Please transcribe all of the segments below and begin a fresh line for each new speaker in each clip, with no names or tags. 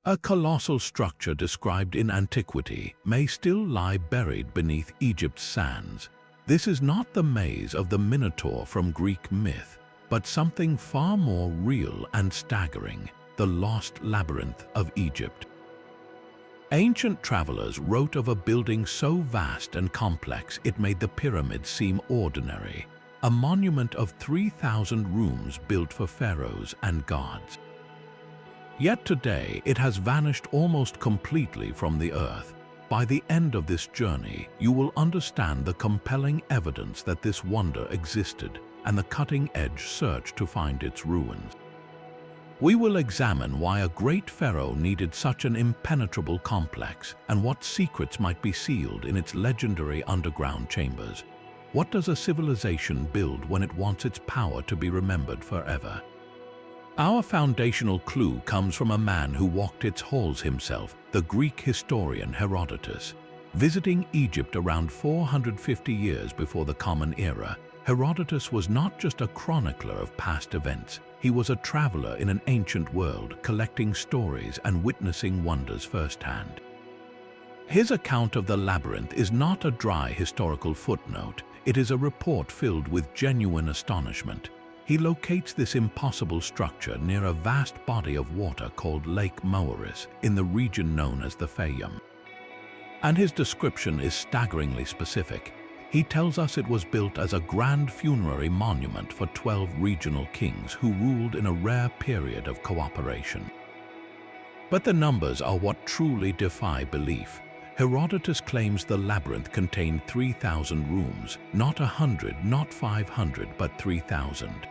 A colossal structure described in antiquity may still lie buried beneath Egypt's sands. This is not the maze of the Minotaur from Greek myth, but something far more real and staggering, the lost Labyrinth of Egypt. Ancient travelers wrote of a building so vast and complex it made the pyramids seem ordinary, a monument of 3,000 rooms built for pharaohs and gods. Yet today it has vanished almost completely from the earth. By the end of this journey, you will understand the compelling evidence that this wonder existed and the cutting-edge search to find its ruins. We will examine why a great pharaoh needed such an impenetrable complex and what secrets might be sealed in its legendary underground chambers. What does a civilization build when it wants its power to be remembered forever? Our foundational clue comes from a man who walked its halls himself, the Greek historian Herodotus. Visiting Egypt around 450 years before the Common Era, Herodotus was not just a chronicler of past events, he was a traveler in an ancient world, collecting stories and witnessing wonders firsthand. His account of the labyrinth is not a dry historical footnote, it is a report filled with genuine astonishment. He locates this impossible structure near a vast body of water called Lake Moeris in the region known as the Fayum. And his description is staggeringly specific. He tells us it was built as a grand funerary monument for 12 regional kings who ruled in a rare period of cooperation. But the numbers are what truly defy belief. Herodotus claims the labyrinth contained 3,000 rooms, not 100, not 500, but 3,000.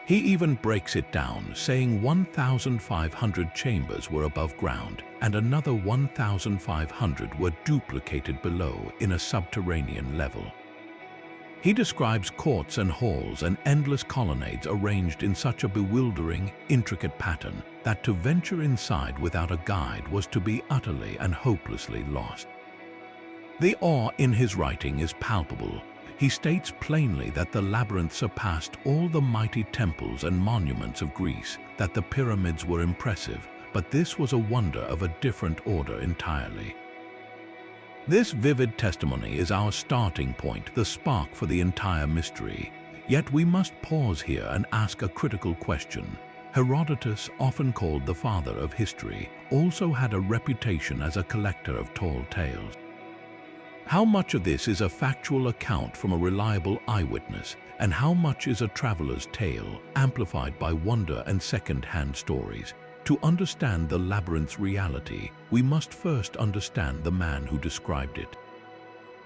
He even breaks it down, saying 1,500 chambers were above ground and another 1,500 were duplicated below in a subterranean level. He describes courts and halls and endless colonnades arranged in such a bewildering, intricate pattern that to venture inside without a guide was to be utterly and hopelessly lost. The awe in his writing is palpable. He states plainly that the labyrinth surpassed all the mighty temples and monuments of Greece, that the pyramids were impressive, but this was a wonder of a different order entirely. This vivid testimony is our starting point, the spark for the entire mystery. Yet we must pause here and ask a critical question. Herodotus, often called the father of history, also had a reputation as a collector of tall tales. How much of this is a factual account from a reliable eyewitness, and how much is a traveler's tale, amplified by wonder and second-hand stories? To understand the labyrinth's reality, we must first understand the man who described it.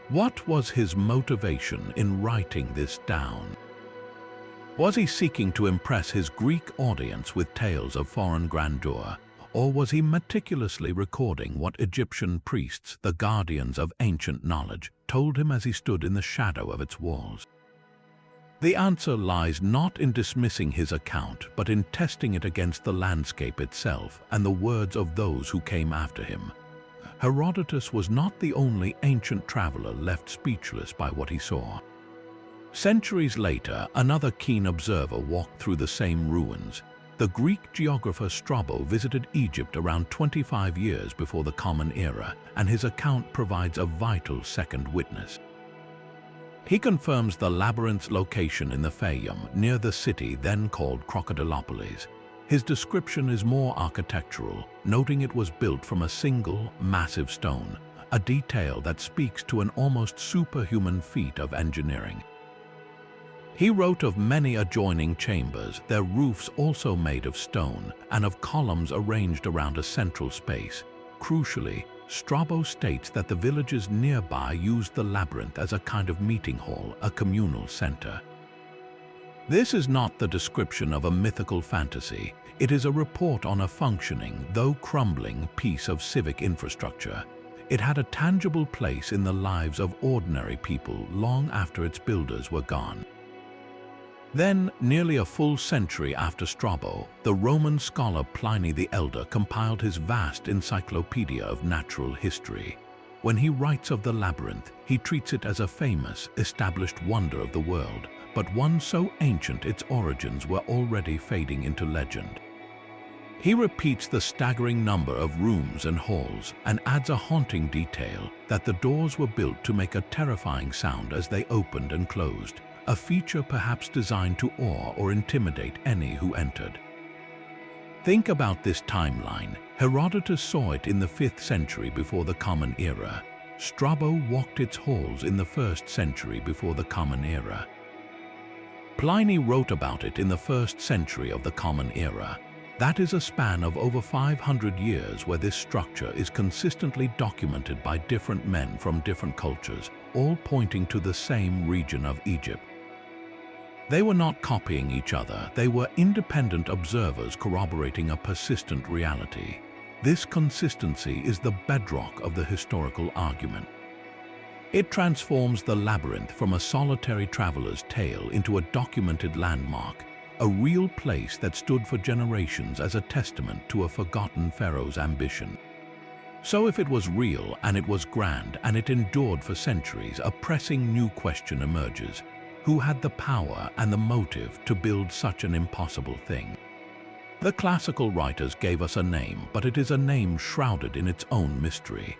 What was his motivation in writing this down? Was he seeking to impress his Greek audience with tales of foreign grandeur? Or was he meticulously recording what Egyptian priests, the guardians of ancient knowledge, told him as he stood in the shadow of its walls? The answer lies not in dismissing his account, but in testing it against the landscape itself and the words of those who came after him. Herodotus was not the only ancient traveler left speechless by what he saw. Centuries later, another keen observer walked through the same ruins. The Greek geographer Strabo visited Egypt around 25 years before the Common Era, and his account provides a vital second witness. He confirms the labyrinth's location in the Fayum, near the city then called Crocodilopolis. His description is more architectural, noting it was built from a single, massive stone, a detail that speaks to an almost superhuman feat of engineering. He wrote of many adjoining chambers, their roofs also made of stone, and of columns arranged around a central space. Crucially, Strabo states that the villages nearby used the labyrinth as a kind of meeting hall, a communal center. This is not the description of a mythical fantasy. It is a report on a functioning, though crumbling, piece of civic infrastructure. It had a tangible place in the lives of ordinary people long after its builders were gone. Then, nearly a full century after Strabo, the Roman scholar Pliny the Elder compiled his vast encyclopedia of natural history. When he writes of the labyrinth, he treats it as a famous, established wonder of the world, but one so ancient its origins were already fading into legend. He repeats the staggering number of rooms and halls and adds a haunting detail that the doors were built to make a terrifying sound as they opened and closed, a feature perhaps designed to awe or intimidate any who entered. Think about this timeline. Herodotus saw it in the 5th century before the Common Era. Strabo walked its halls in the 1st century before the Common Era. Pliny wrote about it in the 1st century of the Common Era. That is a span of over 500 years where this structure is consistently documented by different men from different cultures, all pointing to the same region of Egypt. They were not copying each other, they were independent observers corroborating a persistent reality. This consistency is the bedrock of the historical argument. It transforms the labyrinth from a solitary traveler's tale into a documented landmark, a real place that stood for generations as a testament to a forgotten pharaoh's ambition. So if it was real and it was grand and it endured for centuries, a pressing new question emerges. Who had the power and the motive to build such an impossible thing? The classical writers gave us a name, but it is a name shrouded in its own mystery.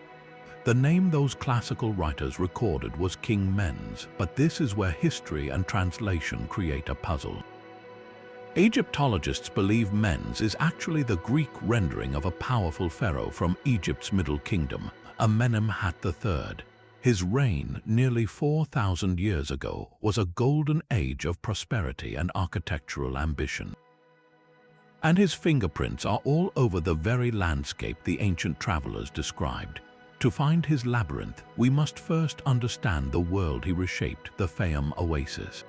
The name those classical writers recorded was King Men's, but this is where history and translation create a puzzle. Egyptologists believe Men's is actually the Greek rendering of a powerful pharaoh from Egypt's Middle Kingdom, Amenemhat III. His reign, nearly 4,000 years ago, was a golden age of prosperity and architectural ambition. And his fingerprints are all over the very landscape the ancient travelers described. To find his labyrinth, we must first understand the world he reshaped, the Fayum oasis.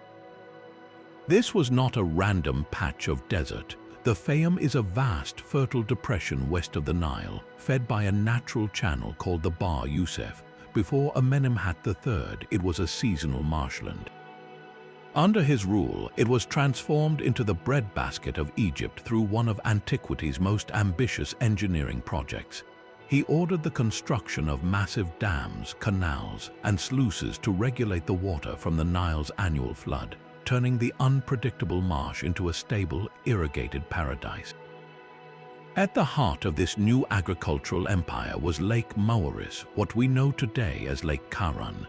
This was not a random patch of desert. The Fayum is a vast, fertile depression west of the Nile, fed by a natural channel called the Bahr Yusuf. Before Amenemhat III, it was a seasonal marshland. Under his rule, it was transformed into the breadbasket of Egypt through one of antiquity's most ambitious engineering projects. He ordered the construction of massive dams, canals, and sluices to regulate the water from the Nile's annual flood, turning the unpredictable marsh into a stable, irrigated paradise. At the heart of this new agricultural empire was Lake Moeris, what we know today as Lake Karan.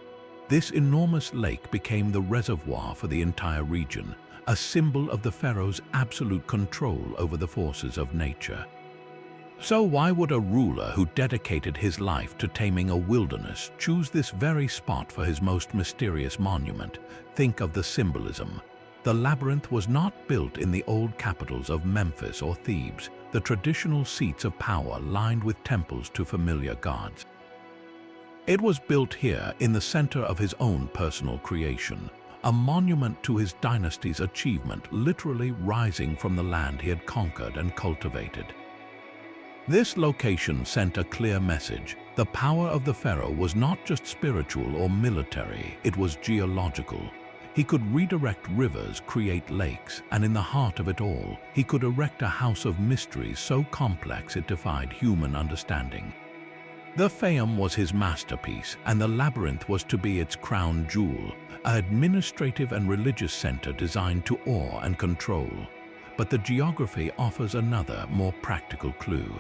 This enormous lake became the reservoir for the entire region, a symbol of the pharaoh's absolute control over the forces of nature. So why would a ruler who dedicated his life to taming a wilderness choose this very spot for his most mysterious monument? Think of the symbolism. The labyrinth was not built in the old capitals of Memphis or Thebes, the traditional seats of power lined with temples to familiar gods. It was built here in the center of his own personal creation, a monument to his dynasty's achievement, literally rising from the land he had conquered and cultivated. This location sent a clear message. The power of the pharaoh was not just spiritual or military, it was geological. He could redirect rivers, create lakes, and in the heart of it all, he could erect a house of mysteries so complex it defied human understanding. The Fayum was his masterpiece, and the labyrinth was to be its crown jewel, an administrative and religious center designed to awe and control. But the geography offers another, more practical clue.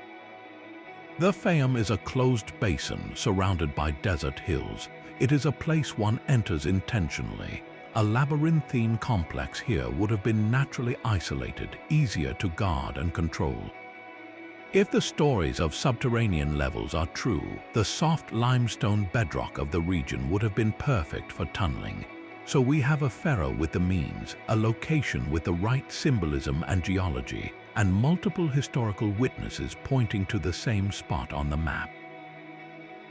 The Fayum is a closed basin surrounded by desert hills. It is a place one enters intentionally. A labyrinthine complex here would have been naturally isolated, easier to guard and control. If the stories of subterranean levels are true, the soft limestone bedrock of the region would have been perfect for tunneling. So we have a pharaoh with the means, a location with the right symbolism and geology, and multiple historical witnesses pointing to the same spot on the map.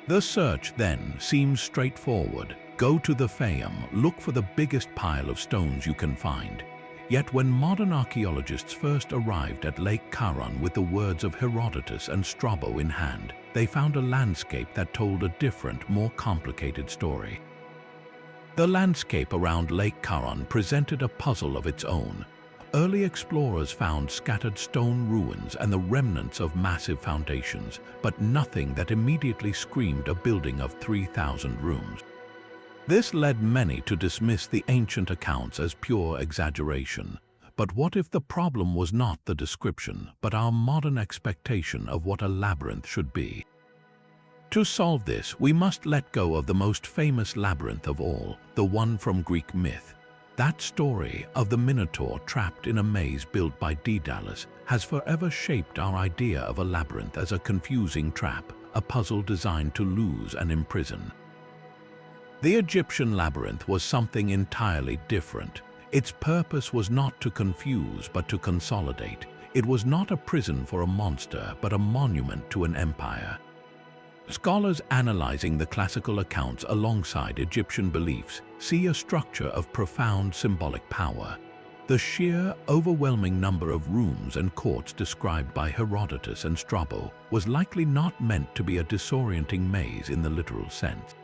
The search, then, seems straightforward. Go to the Fayum, look for the biggest pile of stones you can find. Yet when modern archaeologists first arrived at Lake Karan with the words of Herodotus and Strabo in hand, they found a landscape that told a different, more complicated story. The landscape around Lake Karan presented a puzzle of its own. Early explorers found scattered stone ruins and the remnants of massive foundations, but nothing that immediately screamed a building of 3,000 rooms. This led many to dismiss the ancient accounts as pure exaggeration. But what if the problem was not the description, but our modern expectation of what a labyrinth should be? To solve this, we must let go of the most famous labyrinth of all, the one from Greek myth. That story of the Minotaur trapped in a maze built by Daedalus has forever shaped our idea of a labyrinth as a confusing trap, a puzzle designed to lose and imprison. The Egyptian labyrinth was something entirely different. Its purpose was not to confuse but to consolidate. It was not a prison for a monster but a monument to an empire. Scholars analyzing the classical accounts alongside Egyptian beliefs see a structure of profound symbolic power. The sheer, overwhelming number of rooms and courts described by Herodotus and Strabo was likely not meant to be a disorienting maze in the literal sense.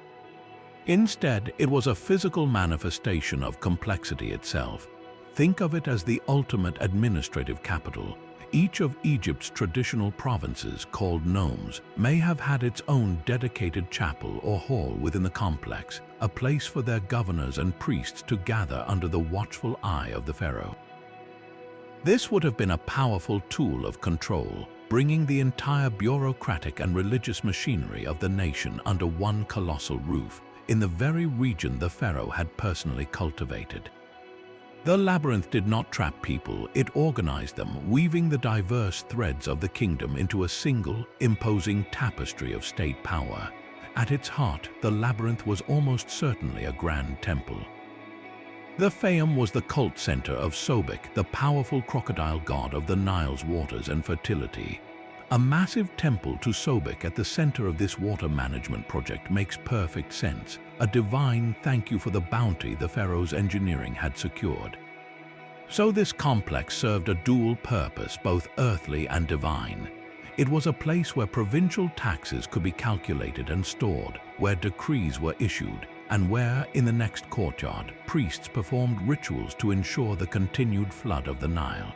Instead, it was a physical manifestation of complexity itself. Think of it as the ultimate administrative capital. Each of Egypt's traditional provinces, called nomes, may have had its own dedicated chapel or hall within the complex, a place for their governors and priests to gather under the watchful eye of the pharaoh. This would have been a powerful tool of control, bringing the entire bureaucratic and religious machinery of the nation under one colossal roof, in the very region the pharaoh had personally cultivated. The labyrinth did not trap people, it organized them, weaving the diverse threads of the kingdom into a single, imposing tapestry of state power. At its heart, the labyrinth was almost certainly a grand temple. The Fayum was the cult center of Sobek, the powerful crocodile god of the Nile's waters and fertility. A massive temple to Sobek at the center of this water management project makes perfect sense, a divine thank you for the bounty the pharaoh's engineering had secured. So this complex served a dual purpose, both earthly and divine. It was a place where provincial taxes could be calculated and stored, where decrees were issued, and where, in the next courtyard, priests performed rituals to ensure the continued flood of the Nile.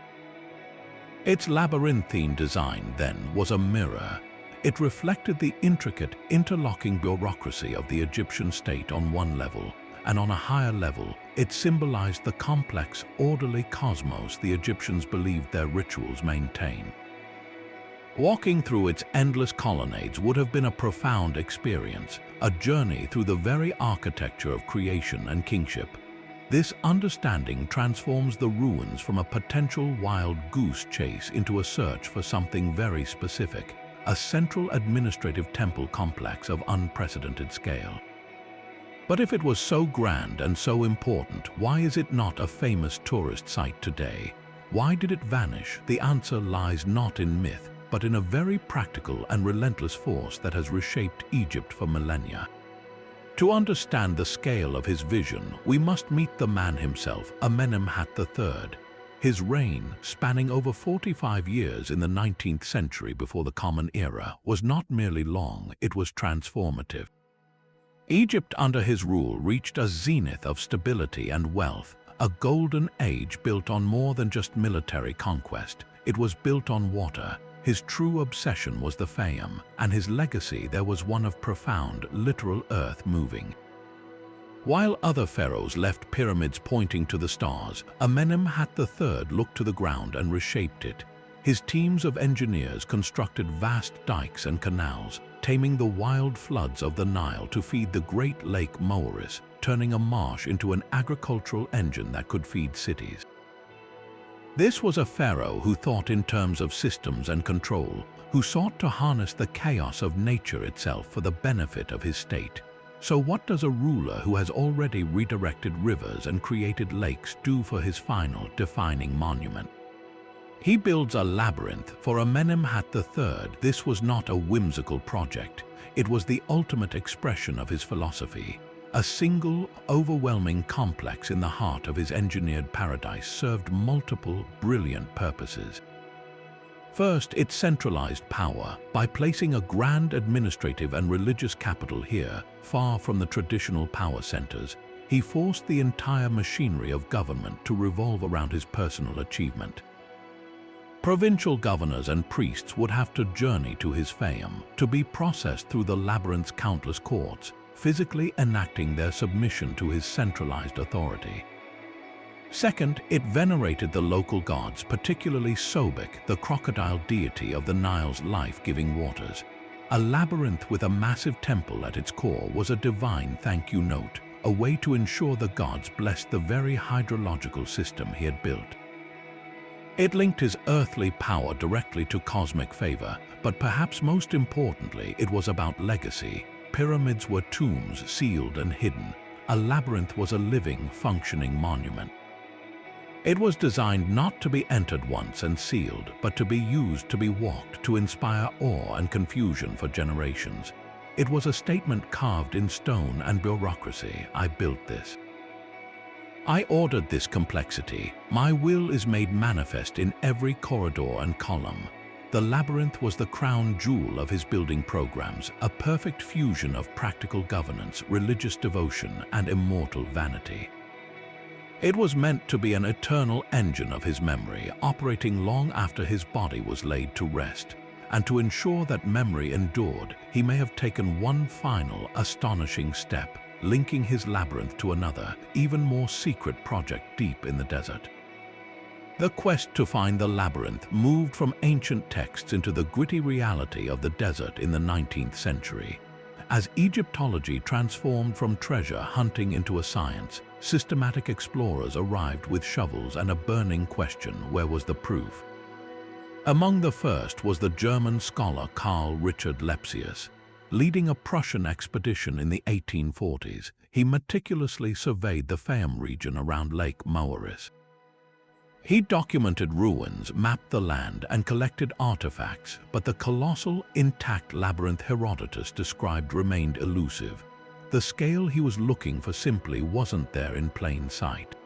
Its labyrinthine design, then, was a mirror. It reflected the intricate, interlocking bureaucracy of the Egyptian state on one level, and on a higher level, it symbolized the complex, orderly cosmos the Egyptians believed their rituals maintained. Walking through its endless colonnades would have been a profound experience, a journey through the very architecture of creation and kingship. This understanding transforms the ruins from a potential wild goose chase into a search for something very specific, a central administrative temple complex of unprecedented scale. But if it was so grand and so important, why is it not a famous tourist site today? Why did it vanish? The answer lies not in myth, but in a very practical and relentless force that has reshaped Egypt for millennia. To understand the scale of his vision, we must meet the man himself, Amenemhat III. His reign, spanning over 45 years in the 19th century before the Common Era, was not merely long, it was transformative. Egypt under his rule reached a zenith of stability and wealth, a golden age built on more than just military conquest. It was built on water. His true obsession was the Fayum, and his legacy there was one of profound, literal earth moving. While other pharaohs left pyramids pointing to the stars, Amenemhat III looked to the ground and reshaped it. His teams of engineers constructed vast dikes and canals, taming the wild floods of the Nile to feed the great Lake Moeris, turning a marsh into an agricultural engine that could feed cities. This was a pharaoh who thought in terms of systems and control, who sought to harness the chaos of nature itself for the benefit of his state. So what does a ruler who has already redirected rivers and created lakes do for his final, defining monument? He builds a labyrinth. For Amenemhat III, this was not a whimsical project. It was the ultimate expression of his philosophy. A single, overwhelming complex in the heart of his engineered paradise served multiple, brilliant purposes. First, it centralized power. By placing a grand administrative and religious capital here, far from the traditional power centers, he forced the entire machinery of government to revolve around his personal achievement. Provincial governors and priests would have to journey to his Fayum, to be processed through the labyrinth's countless courts, physically enacting their submission to his centralized authority. Second, it venerated the local gods, particularly Sobek, the crocodile deity of the Nile's life-giving waters. A labyrinth with a massive temple at its core was a divine thank you note, a way to ensure the gods blessed the very hydrological system he had built. It linked his earthly power directly to cosmic favor, but perhaps most importantly, it was about legacy. Pyramids were tombs sealed and hidden. A labyrinth was a living, functioning monument. It was designed not to be entered once and sealed, but to be used to be walked, to inspire awe and confusion for generations. It was a statement carved in stone and bureaucracy. I built this. I ordered this complexity. My will is made manifest in every corridor and column. The labyrinth was the crown jewel of his building programs, a perfect fusion of practical governance, religious devotion, and immortal vanity. It was meant to be an eternal engine of his memory, operating long after his body was laid to rest. And to ensure that memory endured, he may have taken one final, astonishing step, linking his labyrinth to another, even more secret project deep in the desert. The quest to find the labyrinth moved from ancient texts into the gritty reality of the desert in the 19th century. As Egyptology transformed from treasure hunting into a science, systematic explorers arrived with shovels and a burning question: where was the proof? Among the first was the German scholar Carl Richard Lepsius. Leading a Prussian expedition in the 1840s, he meticulously surveyed the Fayum region around Lake Moeris. He documented ruins, mapped the land, and collected artifacts, but the colossal, intact labyrinth Herodotus described remained elusive. The scale he was looking for simply wasn't there in plain sight.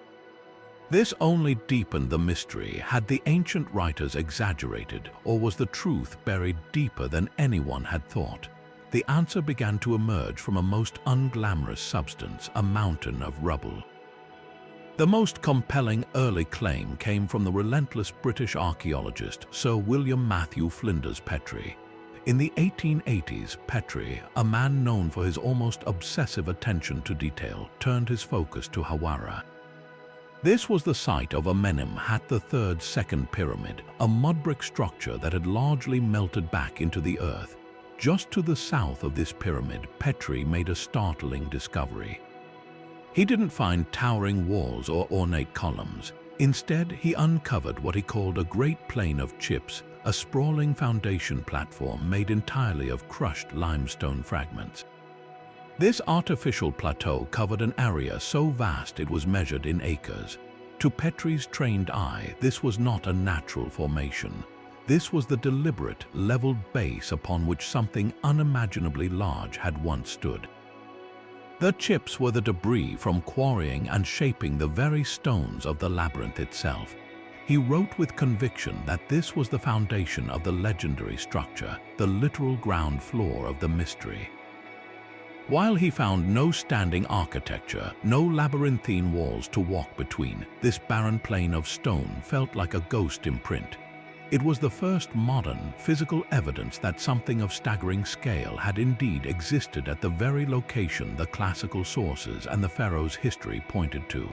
This only deepened the mystery. Had the ancient writers exaggerated, or was the truth buried deeper than anyone had thought? The answer began to emerge from a most unglamorous substance, a mountain of rubble. The most compelling early claim came from the relentless British archaeologist Sir William Matthew Flinders Petrie. In the 1880s, Petrie, a man known for his almost obsessive attention to detail, turned his focus to Hawara. This was the site of Amenemhat III's second pyramid, a mud-brick structure that had largely melted back into the earth. Just to the south of this pyramid, Petrie made a startling discovery. He didn't find towering walls or ornate columns. Instead, he uncovered what he called a great plain of chips, a sprawling foundation platform made entirely of crushed limestone fragments. This artificial plateau covered an area so vast it was measured in acres. To Petrie's trained eye, this was not a natural formation. This was the deliberate, leveled base upon which something unimaginably large had once stood. The chips were the debris from quarrying and shaping the very stones of the labyrinth itself. He wrote with conviction that this was the foundation of the legendary structure, the literal ground floor of the mystery. While he found no standing architecture, no labyrinthine walls to walk between, this barren plain of stone felt like a ghost imprint. It was the first modern, physical evidence that something of staggering scale had indeed existed at the very location the classical sources and the pharaoh's history pointed to.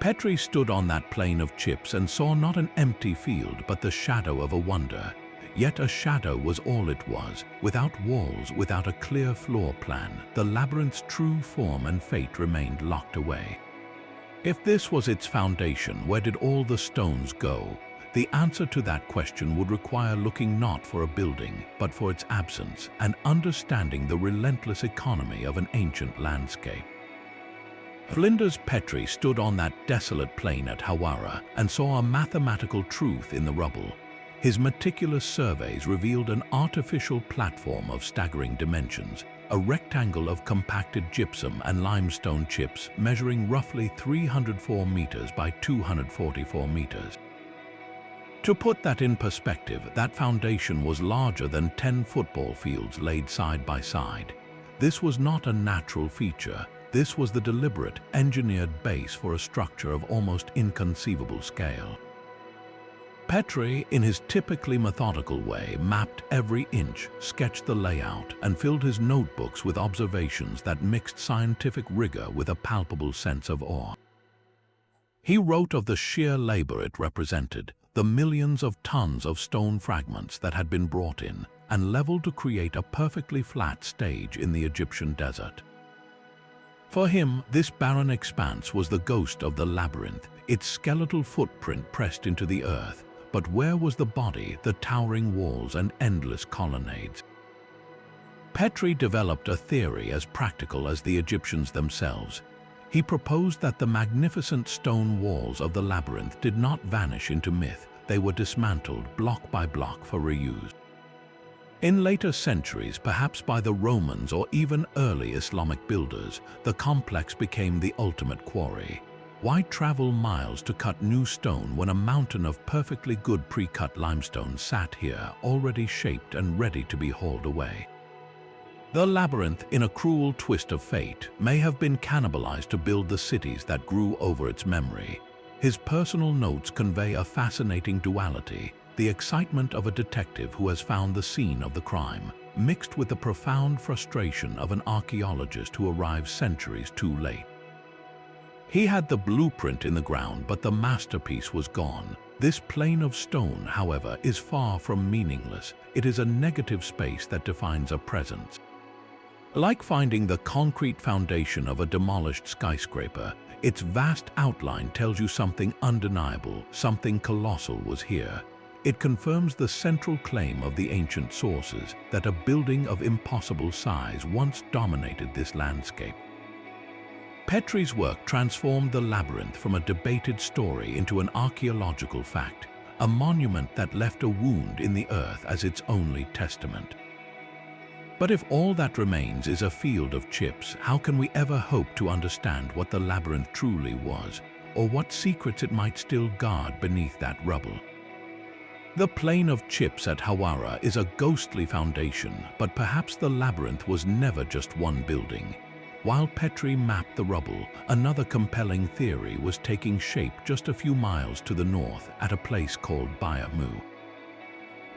Petrie stood on that plain of chips and saw not an empty field but the shadow of a wonder. Yet a shadow was all it was, without walls, without a clear floor plan. The labyrinth's true form and fate remained locked away. If this was its foundation, where did all the stones go? The answer to that question would require looking not for a building, but for its absence, and understanding the relentless economy of an ancient landscape. Flinders Petrie stood on that desolate plain at Hawara and saw a mathematical truth in the rubble. His meticulous surveys revealed an artificial platform of staggering dimensions, a rectangle of compacted gypsum and limestone chips measuring roughly 304 meters by 244 meters. To put that in perspective, that foundation was larger than 10 football fields laid side by side. This was not a natural feature. This was the deliberate, engineered base for a structure of almost inconceivable scale. Petrie, in his typically methodical way, mapped every inch, sketched the layout, and filled his notebooks with observations that mixed scientific rigor with a palpable sense of awe. He wrote of the sheer labor it represented, the millions of tons of stone fragments that had been brought in and leveled to create a perfectly flat stage in the Egyptian desert. For him, this barren expanse was the ghost of the labyrinth, its skeletal footprint pressed into the earth. But where was the body, the towering walls and endless colonnades? Petrie developed a theory as practical as the Egyptians themselves. He proposed that the magnificent stone walls of the labyrinth did not vanish into myth, they were dismantled block by block for reuse. In later centuries, perhaps by the Romans or even early Islamic builders, the complex became the ultimate quarry. Why travel miles to cut new stone when a mountain of perfectly good pre-cut limestone sat here, already shaped and ready to be hauled away? The labyrinth, in a cruel twist of fate, may have been cannibalized to build the cities that grew over its memory. His personal notes convey a fascinating duality, the excitement of a detective who has found the scene of the crime, mixed with the profound frustration of an archaeologist who arrives centuries too late. He had the blueprint in the ground, but the masterpiece was gone. This plain of stone, however, is far from meaningless. It is a negative space that defines a presence. Like finding the concrete foundation of a demolished skyscraper, its vast outline tells you something undeniable, something colossal was here. It confirms the central claim of the ancient sources that a building of impossible size once dominated this landscape. Petrie's work transformed the labyrinth from a debated story into an archaeological fact, a monument that left a wound in the earth as its only testament. But if all that remains is a field of chips, how can we ever hope to understand what the labyrinth truly was, or what secrets it might still guard beneath that rubble? The plain of chips at Hawara is a ghostly foundation, but perhaps the labyrinth was never just one building. While Petrie mapped the rubble, another compelling theory was taking shape just a few miles to the north at a place called Bayamu.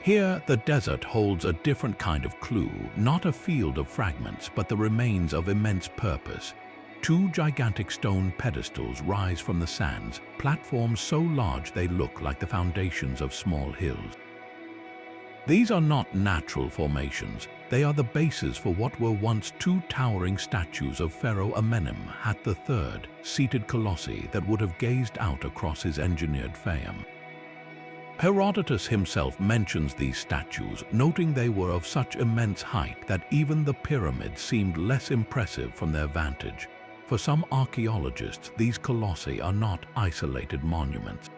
Here, the desert holds a different kind of clue, not a field of fragments, but the remains of immense purpose. Two gigantic stone pedestals rise from the sands, platforms so large they look like the foundations of small hills. These are not natural formations, they are the bases for what were once two towering statues of Pharaoh Amenemhat III, seated colossi that would have gazed out across his engineered Fayum. Herodotus himself mentions these statues, noting they were of such immense height that even the pyramids seemed less impressive from their vantage. For some archaeologists, these colossi are not isolated monuments.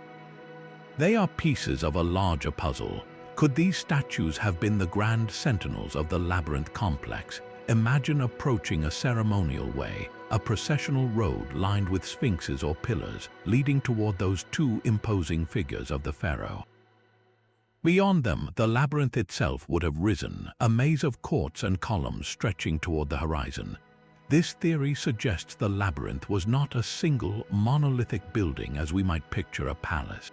They are pieces of a larger puzzle. Could these statues have been the grand sentinels of the labyrinth complex? Imagine approaching a ceremonial way, a processional road lined with sphinxes or pillars, leading toward those two imposing figures of the pharaoh. Beyond them, the labyrinth itself would have risen, a maze of courts and columns stretching toward the horizon. This theory suggests the labyrinth was not a single, monolithic building as we might picture a palace.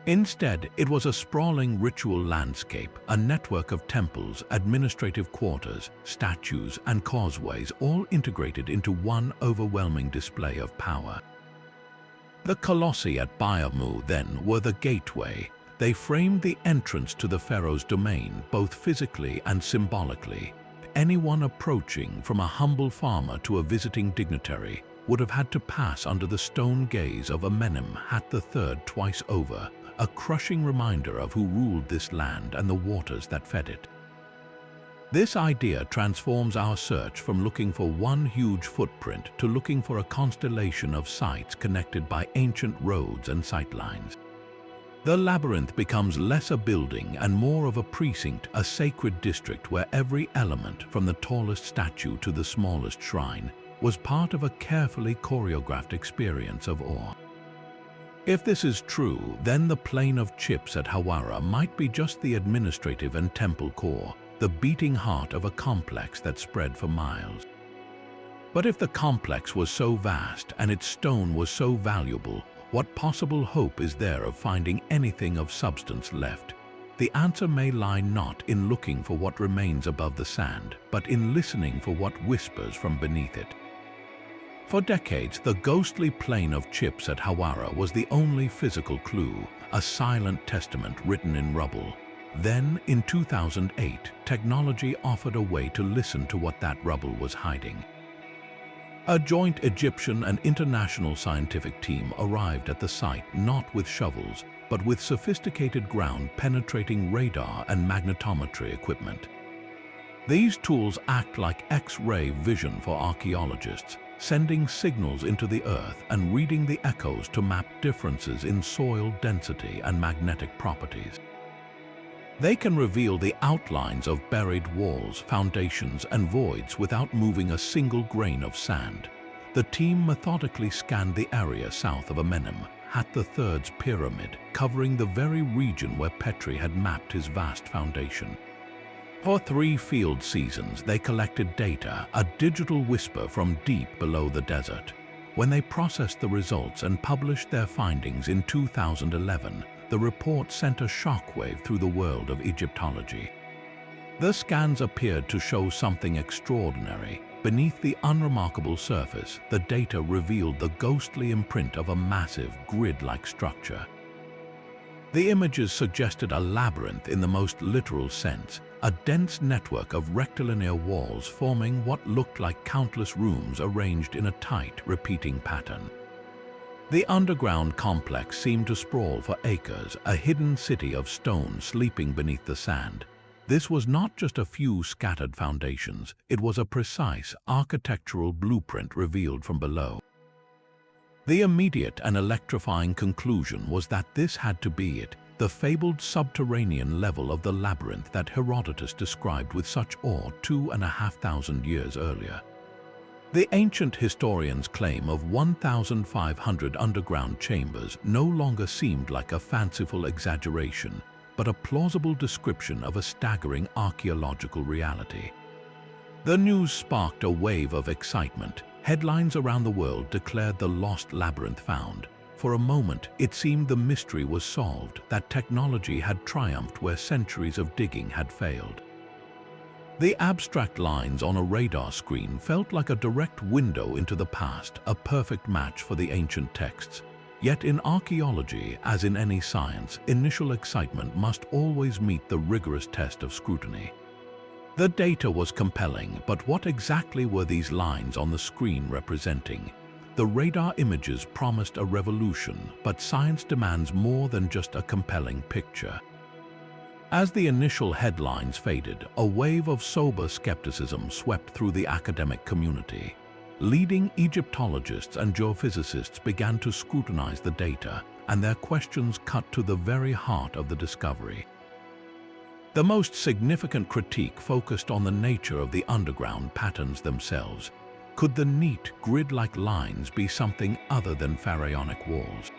Instead, it was a sprawling ritual landscape, a network of temples, administrative quarters, statues, and causeways, all integrated into one overwhelming display of power. The colossi at Bayamu, then, were the gateway. They framed the entrance to the pharaoh's domain, both physically and symbolically. Anyone approaching, from a humble farmer to a visiting dignitary, would have had to pass under the stone gaze of Amenemhat III twice over, a crushing reminder of who ruled this land and the waters that fed it. This idea transforms our search from looking for one huge footprint to looking for a constellation of sites connected by ancient roads and sightlines. The labyrinth becomes less a building and more of a precinct, a sacred district where every element, from the tallest statue to the smallest shrine, was part of a carefully choreographed experience of awe. If this is true, then the plain of chips at Hawara might be just the administrative and temple core, the beating heart of a complex that spread for miles. But if the complex was so vast and its stone was so valuable, what possible hope is there of finding anything of substance left? The answer may lie not in looking for what remains above the sand, but in listening for what whispers from beneath it. For decades, the ghostly plain of chips at Hawara was the only physical clue, a silent testament written in rubble. Then, in 2008, technology offered a way to listen to what that rubble was hiding. A joint Egyptian and international scientific team arrived at the site not with shovels, but with sophisticated ground-penetrating radar and magnetometry equipment. These tools act like X-ray vision for archaeologists, sending signals into the earth and reading the echoes to map differences in soil density and magnetic properties. They can reveal the outlines of buried walls, foundations, and voids without moving a single grain of sand. The team methodically scanned the area south of Amenemhat III's pyramid, covering the very region where Petrie had mapped his vast foundation. For 3 field seasons, they collected data, a digital whisper from deep below the desert. When they processed the results and published their findings in 2011, the report sent a shockwave through the world of Egyptology. The scans appeared to show something extraordinary. Beneath the unremarkable surface, the data revealed the ghostly imprint of a massive, grid-like structure. The images suggested a labyrinth in the most literal sense, a dense network of rectilinear walls forming what looked like countless rooms arranged in a tight, repeating pattern. The underground complex seemed to sprawl for acres, a hidden city of stone sleeping beneath the sand. This was not just a few scattered foundations, it was a precise architectural blueprint revealed from below. The immediate and electrifying conclusion was that this had to be it, the fabled subterranean level of the labyrinth that Herodotus described with such awe 2,500 years earlier. The ancient historian's claim of 1,500 underground chambers no longer seemed like a fanciful exaggeration, but a plausible description of a staggering archaeological reality. The news sparked a wave of excitement. Headlines around the world declared the lost labyrinth found. For a moment, it seemed the mystery was solved, that technology had triumphed where centuries of digging had failed. The abstract lines on a radar screen felt like a direct window into the past, a perfect match for the ancient texts. Yet in archaeology, as in any science, initial excitement must always meet the rigorous test of scrutiny. The data was compelling, but what exactly were these lines on the screen representing? The radar images promised a revolution, but science demands more than just a compelling picture. As the initial headlines faded, a wave of sober skepticism swept through the academic community. Leading Egyptologists and geophysicists began to scrutinize the data, and their questions cut to the very heart of the discovery. The most significant critique focused on the nature of the underground patterns themselves. Could the neat, grid-like lines be something other than pharaonic walls?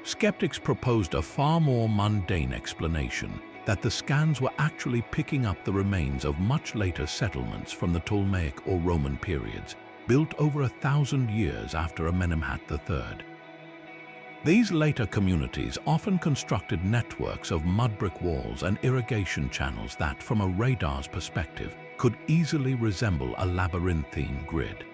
Skeptics proposed a far more mundane explanation, that the scans were actually picking up the remains of much later settlements from the Ptolemaic or Roman periods, built over 1,000 years after Amenemhat III. These later communities often constructed networks of mud brick walls and irrigation channels that, from a radar's perspective, could easily resemble a labyrinthine grid.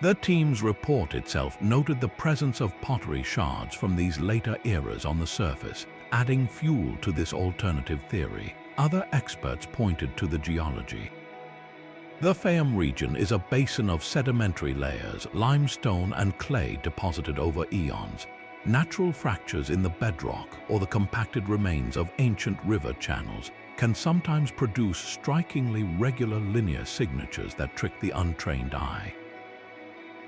The team's report itself noted the presence of pottery shards from these later eras on the surface, adding fuel to this alternative theory. Other experts pointed to the geology. The Fayum region is a basin of sedimentary layers, limestone and clay deposited over eons. Natural fractures in the bedrock or the compacted remains of ancient river channels can sometimes produce strikingly regular linear signatures that trick the untrained eye.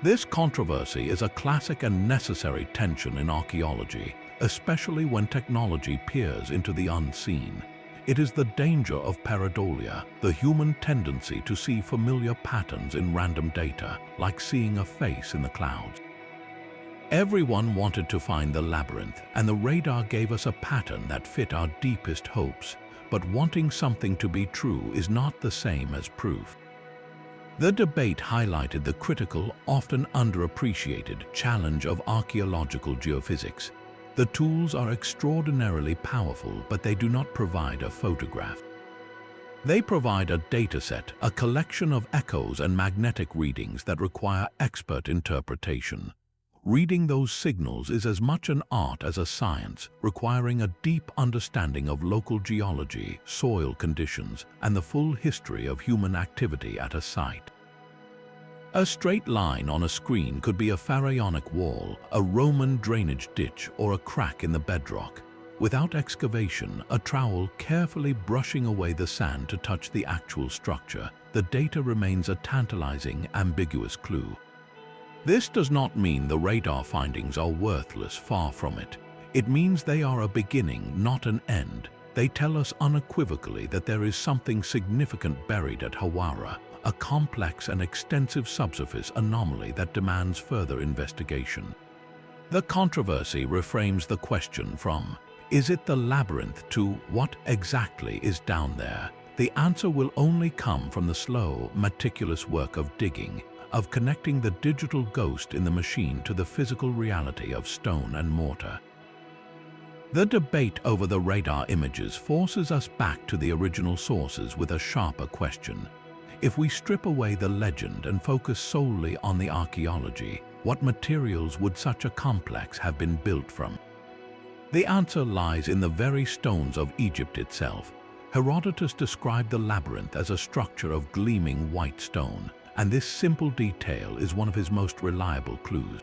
This controversy is a classic and necessary tension in archaeology, especially when technology peers into the unseen. It is the danger of pareidolia, the human tendency to see familiar patterns in random data, like seeing a face in the clouds. Everyone wanted to find the labyrinth, and the radar gave us a pattern that fit our deepest hopes. But wanting something to be true is not the same as proof. The debate highlighted the critical, often underappreciated challenge of archaeological geophysics. The tools are extraordinarily powerful, but they do not provide a photograph. They provide a dataset, a collection of echoes and magnetic readings that require expert interpretation. Reading those signals is as much an art as a science, requiring a deep understanding of local geology, soil conditions, and the full history of human activity at a site. A straight line on a screen could be a pharaonic wall, a Roman drainage ditch, or a crack in the bedrock. Without excavation, a trowel carefully brushing away the sand to touch the actual structure, the data remains a tantalizing, ambiguous clue. This does not mean the radar findings are worthless, far from it. It means they are a beginning, not an end. They tell us unequivocally that there is something significant buried at Hawara, a complex and extensive subsurface anomaly that demands further investigation. The controversy reframes the question from, is it the labyrinth, to what exactly is down there? The answer will only come from the slow, meticulous work of digging, of connecting the digital ghost in the machine to the physical reality of stone and mortar. The debate over the radar images forces us back to the original sources with a sharper question. If we strip away the legend and focus solely on the archaeology, what materials would such a complex have been built from? The answer lies in the very stones of Egypt itself. Herodotus described the labyrinth as a structure of gleaming white stone, and this simple detail is one of his most reliable clues.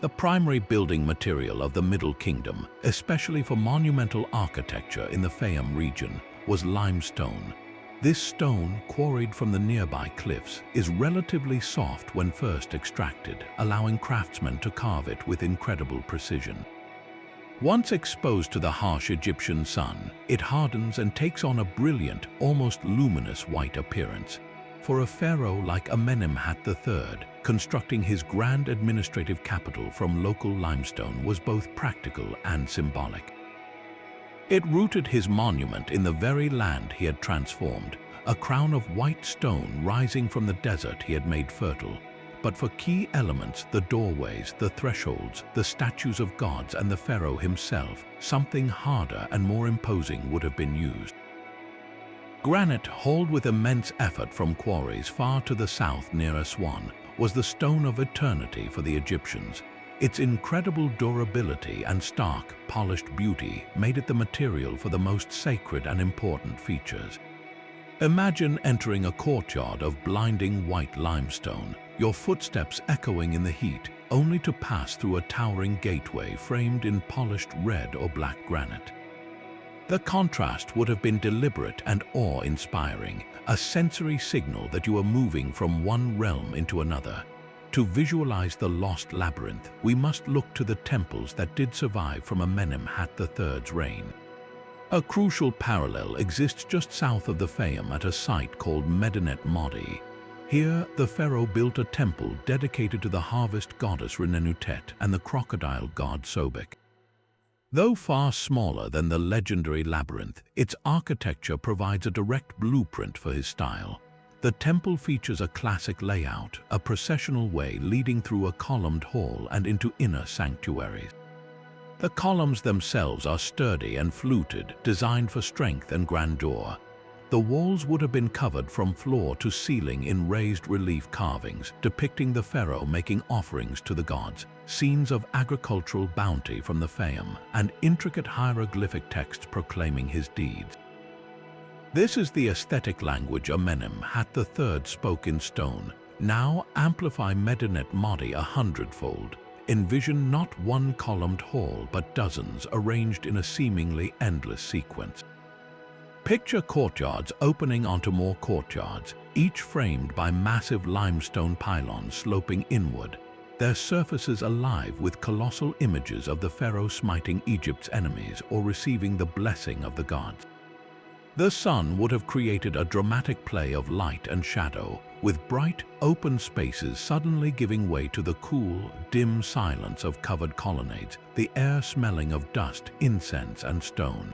The primary building material of the Middle Kingdom, especially for monumental architecture in the Fayum region, was limestone. This stone, quarried from the nearby cliffs, is relatively soft when first extracted, allowing craftsmen to carve it with incredible precision. Once exposed to the harsh Egyptian sun, it hardens and takes on a brilliant, almost luminous white appearance. For a pharaoh like Amenemhat III, constructing his grand administrative capital from local limestone was both practical and symbolic. It rooted his monument in the very land he had transformed, a crown of white stone rising from the desert he had made fertile. But for key elements, the doorways, the thresholds, the statues of gods, and the pharaoh himself, something harder and more imposing would have been used. Granite, hauled with immense effort from quarries far to the south near Aswan, was the stone of eternity for the Egyptians. Its incredible durability and stark, polished beauty made it the material for the most sacred and important features. Imagine entering a courtyard of blinding white limestone, your footsteps echoing in the heat, only to pass through a towering gateway framed in polished red or black granite. The contrast would have been deliberate and awe-inspiring, a sensory signal that you are moving from one realm into another. To visualize the lost labyrinth, we must look to the temples that did survive from Amenemhat III's reign. A crucial parallel exists just south of the Fayum at a site called Amenemhat III. Here, the pharaoh built a temple dedicated to the harvest goddess Renenutet and the crocodile god Sobek. Though far smaller than the legendary labyrinth, its architecture provides a direct blueprint for his style. The temple features a classic layout, a processional way leading through a columned hall and into inner sanctuaries. The columns themselves are sturdy and fluted, designed for strength and grandeur. The walls would have been covered from floor to ceiling in raised relief carvings, depicting the pharaoh making offerings to the gods, scenes of agricultural bounty from the Fayum, and intricate hieroglyphic texts proclaiming his deeds. This is the aesthetic language Amenemhat III spoke in stone. Now amplify Amenemhat III 100-fold. Envision not one columned hall, but dozens arranged in a seemingly endless sequence. Picture courtyards opening onto more courtyards, each framed by massive limestone pylons sloping inward, their surfaces alive with colossal images of the pharaoh smiting Egypt's enemies or receiving the blessing of the gods. The sun would have created a dramatic play of light and shadow, with bright, open spaces suddenly giving way to the cool, dim silence of covered colonnades, the air smelling of dust, incense, and stone.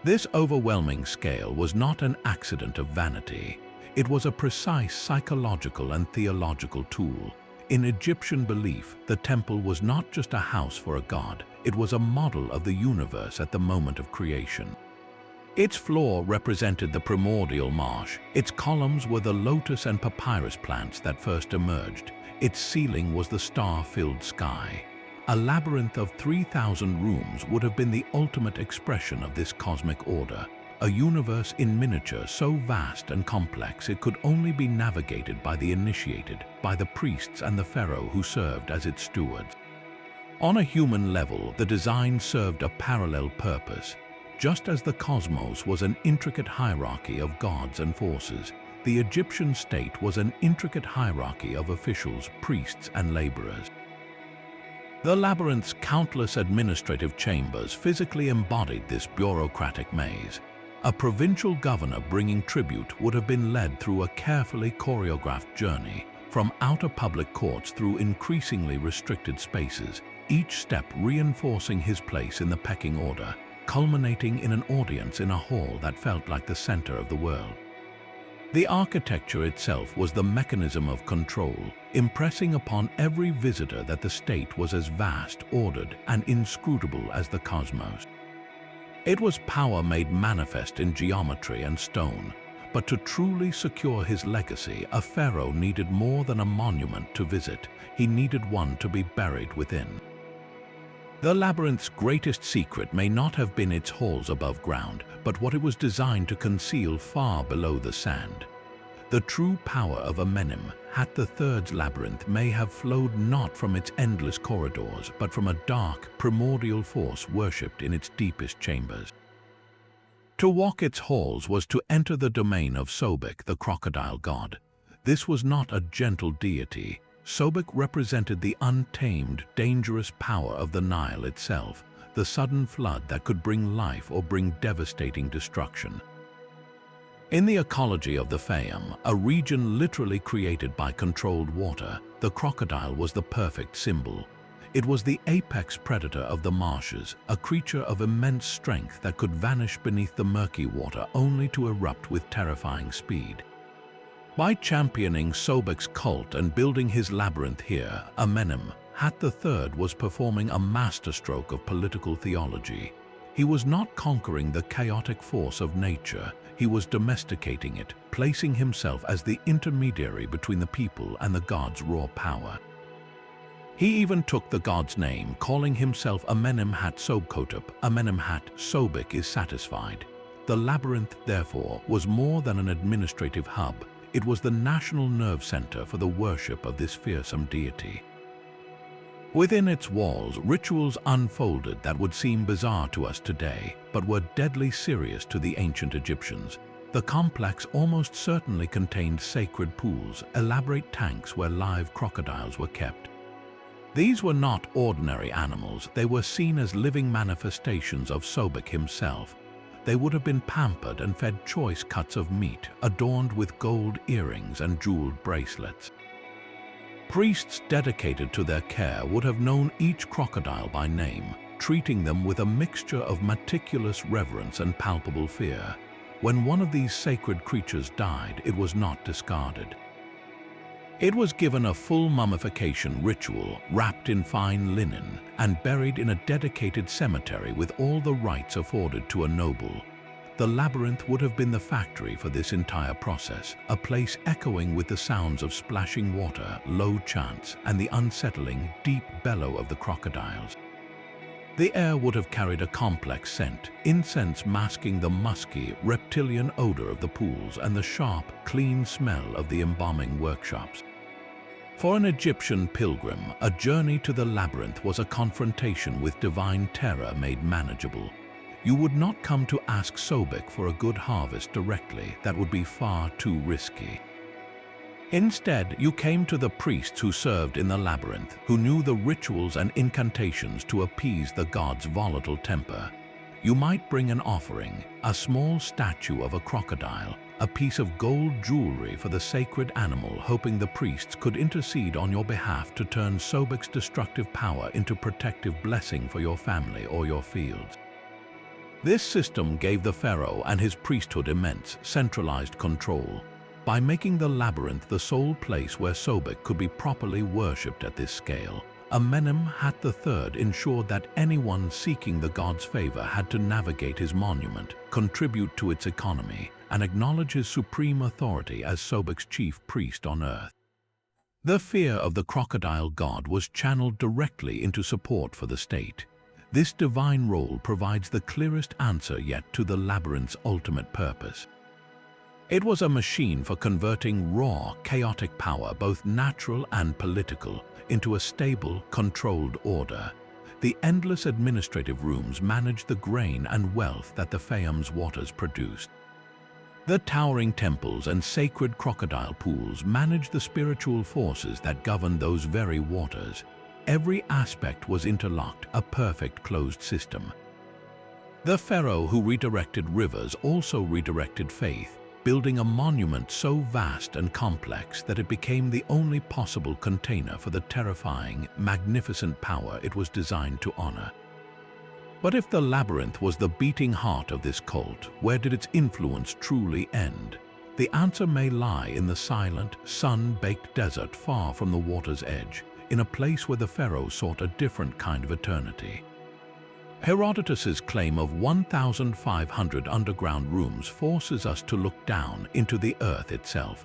This overwhelming scale was not an accident of vanity. It was a precise psychological and theological tool. In Egyptian belief, the temple was not just a house for a god, it was a model of the universe at the moment of creation. Its floor represented the primordial marsh, its columns were the lotus and papyrus plants that first emerged, its ceiling was the star-filled sky. A labyrinth of 3,000 rooms would have been the ultimate expression of this cosmic order, a universe in miniature so vast and complex it could only be navigated by the initiated, by the priests and the pharaoh who served as its stewards. On a human level, the design served a parallel purpose. Just as the cosmos was an intricate hierarchy of gods and forces, the Egyptian state was an intricate hierarchy of officials, priests, and laborers. The labyrinth's countless administrative chambers physically embodied this bureaucratic maze. A provincial governor bringing tribute would have been led through a carefully choreographed journey, from outer public courts through increasingly restricted spaces, each step reinforcing his place in the pecking order, culminating in an audience in a hall that felt like the center of the world. The architecture itself was the mechanism of control, impressing upon every visitor that the state was as vast, ordered, and inscrutable as the cosmos. It was power made manifest in geometry and stone, but to truly secure his legacy, a pharaoh needed more than a monument to visit, he needed one to be buried within. The labyrinth's greatest secret may not have been its halls above ground, but what it was designed to conceal far below the sand. The true power of Amenemhat III's labyrinth may have flowed not from its endless corridors, but from a dark, primordial force worshipped in its deepest chambers. To walk its halls was to enter the domain of Sobek, the crocodile god. This was not a gentle deity. Sobek represented the untamed, dangerous power of the Nile itself, the sudden flood that could bring life or bring devastating destruction. In the ecology of the Fayum, a region literally created by controlled water, the crocodile was the perfect symbol. It was the apex predator of the marshes, a creature of immense strength that could vanish beneath the murky water only to erupt with terrifying speed. By championing Sobek's cult and building his labyrinth here, Amenemhat III was performing a masterstroke of political theology. He was not conquering the chaotic force of nature, he was domesticating it, placing himself as the intermediary between the people and the god's raw power. He even took the god's name, calling himself Amenemhat Sobekotep. Amenemhat Sobek is satisfied. The labyrinth, therefore, was more than an administrative hub. It was the national nerve center for the worship of this fearsome deity. Within its walls, rituals unfolded that would seem bizarre to us today, but were deadly serious to the ancient Egyptians. The complex almost certainly contained sacred pools, elaborate tanks where live crocodiles were kept. These were not ordinary animals, they were seen as living manifestations of Sobek himself. They would have been pampered and fed choice cuts of meat, adorned with gold earrings and jeweled bracelets. Priests dedicated to their care would have known each crocodile by name, treating them with a mixture of meticulous reverence and palpable fear. When one of these sacred creatures died, it was not discarded. It was given a full mummification ritual, wrapped in fine linen, and buried in a dedicated cemetery with all the rites afforded to a noble. The labyrinth would have been the factory for this entire process, a place echoing with the sounds of splashing water, low chants, and the unsettling, deep bellow of the crocodiles. The air would have carried a complex scent, incense masking the musky, reptilian odor of the pools and the sharp, clean smell of the embalming workshops. For an Egyptian pilgrim, a journey to the labyrinth was a confrontation with divine terror made manageable. You would not come to ask Sobek for a good harvest directly, that would be far too risky. Instead, you came to the priests who served in the labyrinth, who knew the rituals and incantations to appease the god's volatile temper. You might bring an offering, a small statue of a crocodile, a piece of gold jewelry for the sacred animal, hoping the priests could intercede on your behalf to turn Sobek's destructive power into protective blessing for your family or your fields. This system gave the pharaoh and his priesthood immense, centralized control. By making the labyrinth the sole place where Sobek could be properly worshipped at this scale, Amenemhat III ensured that anyone seeking the god's favor had to navigate his monument, contribute to its economy, and acknowledge his supreme authority as Sobek's chief priest on earth. The fear of the crocodile god was channeled directly into support for the state. This divine role provides the clearest answer yet to the labyrinth's ultimate purpose. It was a machine for converting raw, chaotic power, both natural and political, into a stable, controlled order. The endless administrative rooms managed the grain and wealth that the Fayum's waters produced. The towering temples and sacred crocodile pools managed the spiritual forces that governed those very waters. Every aspect was interlocked, a perfect closed system. The pharaoh who redirected rivers also redirected faith, building a monument so vast and complex that it became the only possible container for the terrifying, magnificent power it was designed to honor. But if the labyrinth was the beating heart of this cult, where did its influence truly end? The answer may lie in the silent, sun-baked desert far from the water's edge, in a place where the pharaoh sought a different kind of eternity. Herodotus's claim of 1,500 underground rooms forces us to look down into the earth itself.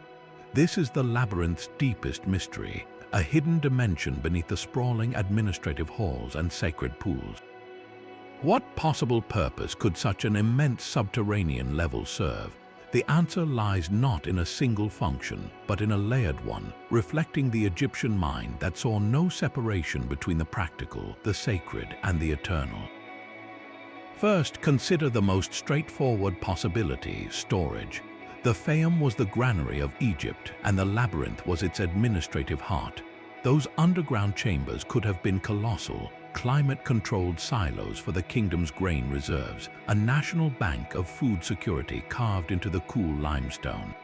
This is the labyrinth's deepest mystery, a hidden dimension beneath the sprawling administrative halls and sacred pools. What possible purpose could such an immense subterranean level serve? The answer lies not in a single function, but in a layered one, reflecting the Egyptian mind that saw no separation between the practical, the sacred, and the eternal. First, consider the most straightforward possibility: storage. The Fayum was the granary of Egypt, and the labyrinth was its administrative heart. Those underground chambers could have been colossal, climate-controlled silos for the kingdom's grain reserves, a national bank of food security carved into the cool limestone.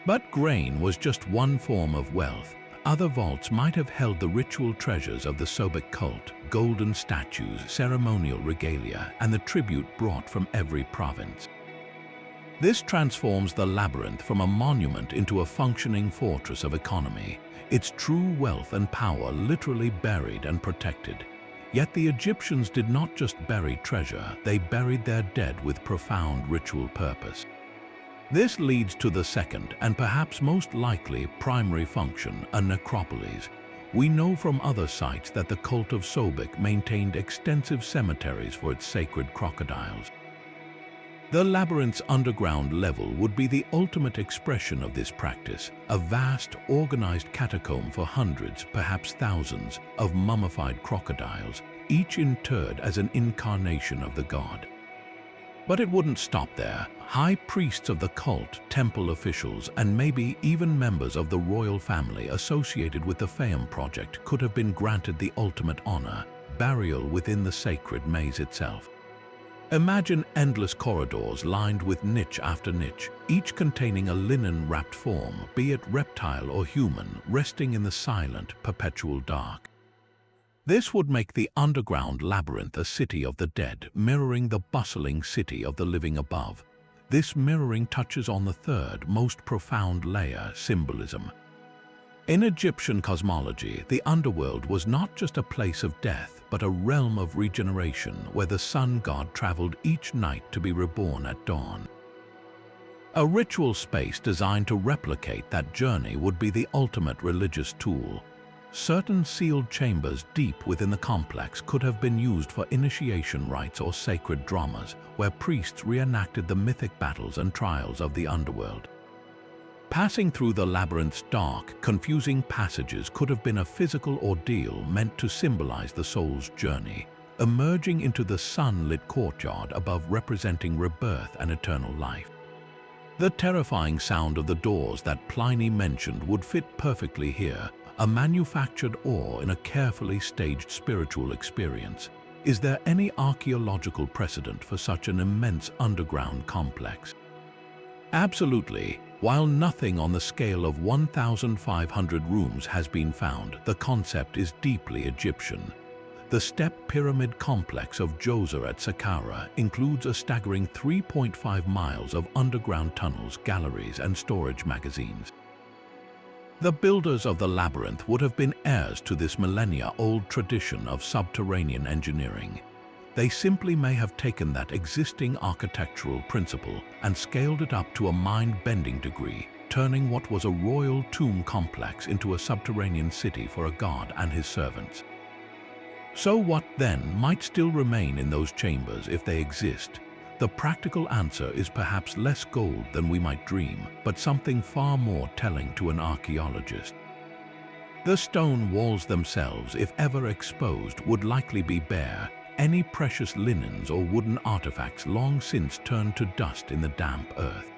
But grain was just one form of wealth. Other vaults might have held the ritual treasures of the Sobek cult, golden statues, ceremonial regalia, and the tribute brought from every province. This transforms the labyrinth from a monument into a functioning fortress of economy, its true wealth and power literally buried and protected. Yet the Egyptians did not just bury treasure, they buried their dead with profound ritual purpose. This leads to the second, and perhaps most likely primary function, a necropolis. We know from other sites that the cult of Sobek maintained extensive cemeteries for its sacred crocodiles. The labyrinth's underground level would be the ultimate expression of this practice, a vast, organized catacomb for hundreds, perhaps thousands, of mummified crocodiles, each interred as an incarnation of the god. But it wouldn't stop there. High priests of the cult, temple officials, and maybe even members of the royal family associated with the Fayum project could have been granted the ultimate honor, burial within the sacred maze itself. Imagine endless corridors lined with niche after niche, each containing a linen-wrapped form, be it reptile or human, resting in the silent, perpetual dark. This would make the underground labyrinth a city of the dead, mirroring the bustling city of the living above. This mirroring touches on the third, most profound layer, symbolism. In Egyptian cosmology, the underworld was not just a place of death, but a realm of regeneration where the sun god traveled each night to be reborn at dawn. A ritual space designed to replicate that journey would be the ultimate religious tool. Certain sealed chambers deep within the complex could have been used for initiation rites or sacred dramas, where priests reenacted the mythic battles and trials of the underworld. Passing through the labyrinth's dark, confusing passages could have been a physical ordeal meant to symbolize the soul's journey, emerging into the sun-lit courtyard above representing rebirth and eternal life. The terrifying sound of the doors that Pliny mentioned would fit perfectly here, a manufactured awe in a carefully staged spiritual experience. Is there any archaeological precedent for such an immense underground complex? Absolutely. While nothing on the scale of 1,500 rooms has been found, the concept is deeply Egyptian. The step pyramid complex of Djoser at Saqqara includes a staggering 3.5 miles of underground tunnels, galleries, and storage magazines. The builders of the labyrinth would have been heirs to this millennia-old tradition of subterranean engineering. They simply may have taken that existing architectural principle and scaled it up to a mind-bending degree, turning what was a royal tomb complex into a subterranean city for a god and his servants. So what then might still remain in those chambers if they exist? The practical answer is perhaps less gold than we might dream, but something far more telling to an archaeologist. The stone walls themselves, if ever exposed, would likely be bare, any precious linens or wooden artifacts long since turned to dust in the damp earth.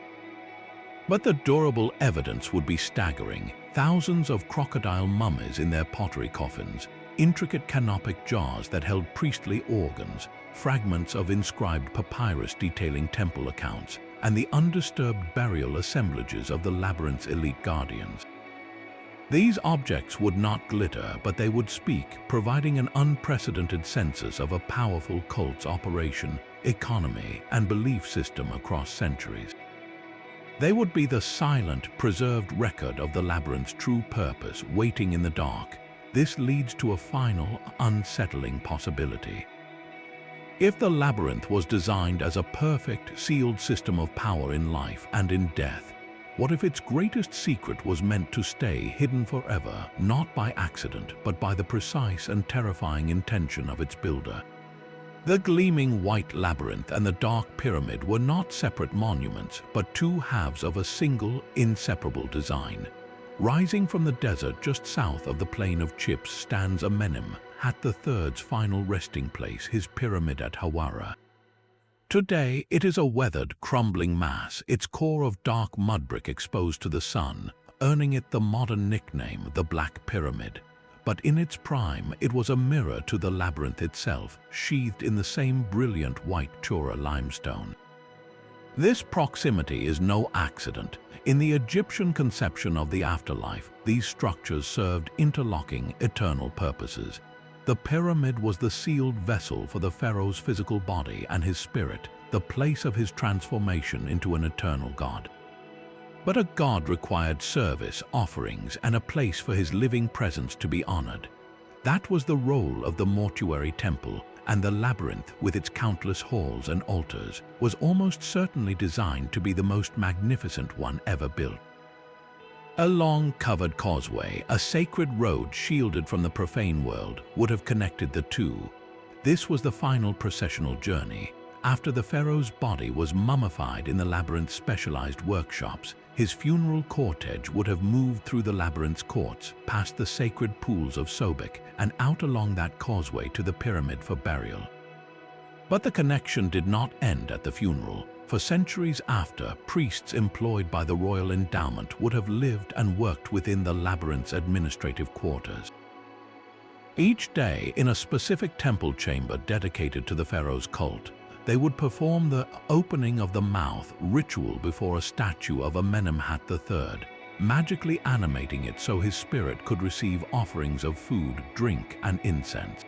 But the durable evidence would be staggering. Thousands of crocodile mummies in their pottery coffins, intricate canopic jars that held priestly organs, fragments of inscribed papyrus detailing temple accounts, and the undisturbed burial assemblages of the labyrinth's elite guardians. These objects would not glitter, but they would speak, providing an unprecedented census of a powerful cult's operation, economy, and belief system across centuries. They would be the silent, preserved record of the labyrinth's true purpose, waiting in the dark. This leads to a final, unsettling possibility. If the labyrinth was designed as a perfect, sealed system of power in life and in death, what if its greatest secret was meant to stay hidden forever, not by accident, but by the precise and terrifying intention of its builder? The gleaming white labyrinth and the dark pyramid were not separate monuments, but two halves of a single, inseparable design. Rising from the desert just south of the Plain of Chips stands Amenemhat III's final resting place, his pyramid at Hawara. Today, it is a weathered, crumbling mass, its core of dark mud brick exposed to the sun, earning it the modern nickname, the Black Pyramid. But in its prime, it was a mirror to the labyrinth itself, sheathed in the same brilliant white Chora limestone. This proximity is no accident. In the Egyptian conception of the afterlife, these structures served interlocking, eternal purposes. The pyramid was the sealed vessel for the pharaoh's physical body and his spirit, the place of his transformation into an eternal god. But a god required service, offerings, and a place for his living presence to be honored. That was the role of the mortuary temple, and the labyrinth, with its countless halls and altars, was almost certainly designed to be the most magnificent one ever built. A long, covered causeway, a sacred road shielded from the profane world, would have connected the two. This was the final processional journey. After the pharaoh's body was mummified in the labyrinth's specialized workshops, his funeral cortege would have moved through the labyrinth's courts, past the sacred pools of Sobek, and out along that causeway to the pyramid for burial. But the connection did not end at the funeral. For centuries after, priests employed by the royal endowment would have lived and worked within the labyrinth's administrative quarters. Each day, in a specific temple chamber dedicated to the pharaoh's cult, they would perform the opening of the mouth ritual before a statue of Amenemhat III, magically animating it so his spirit could receive offerings of food, drink, and incense.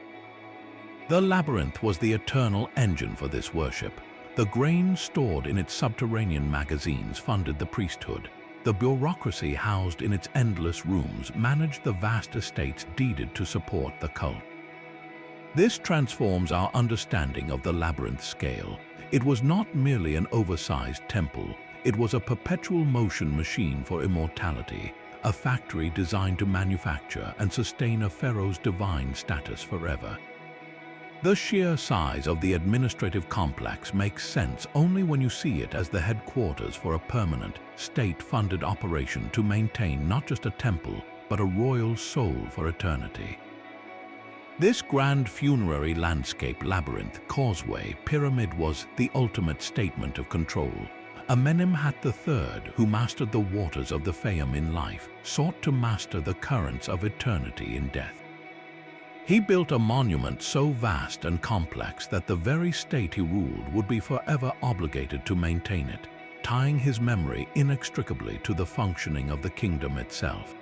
The labyrinth was the eternal engine for this worship. The grain stored in its subterranean magazines funded the priesthood. The bureaucracy housed in its endless rooms managed the vast estates deeded to support the cult. This transforms our understanding of the labyrinth's scale. It was not merely an oversized temple. It was a perpetual motion machine for immortality, a factory designed to manufacture and sustain a pharaoh's divine status forever. The sheer size of the administrative complex makes sense only when you see it as the headquarters for a permanent, state-funded operation to maintain not just a temple, but a royal soul for eternity. This grand funerary landscape labyrinth, causeway, pyramid was the ultimate statement of control. Amenemhat III, who mastered the waters of the Fayum in life, sought to master the currents of eternity in death. He built a monument so vast and complex that the very state he ruled would be forever obligated to maintain it, tying his memory inextricably to the functioning of the kingdom itself.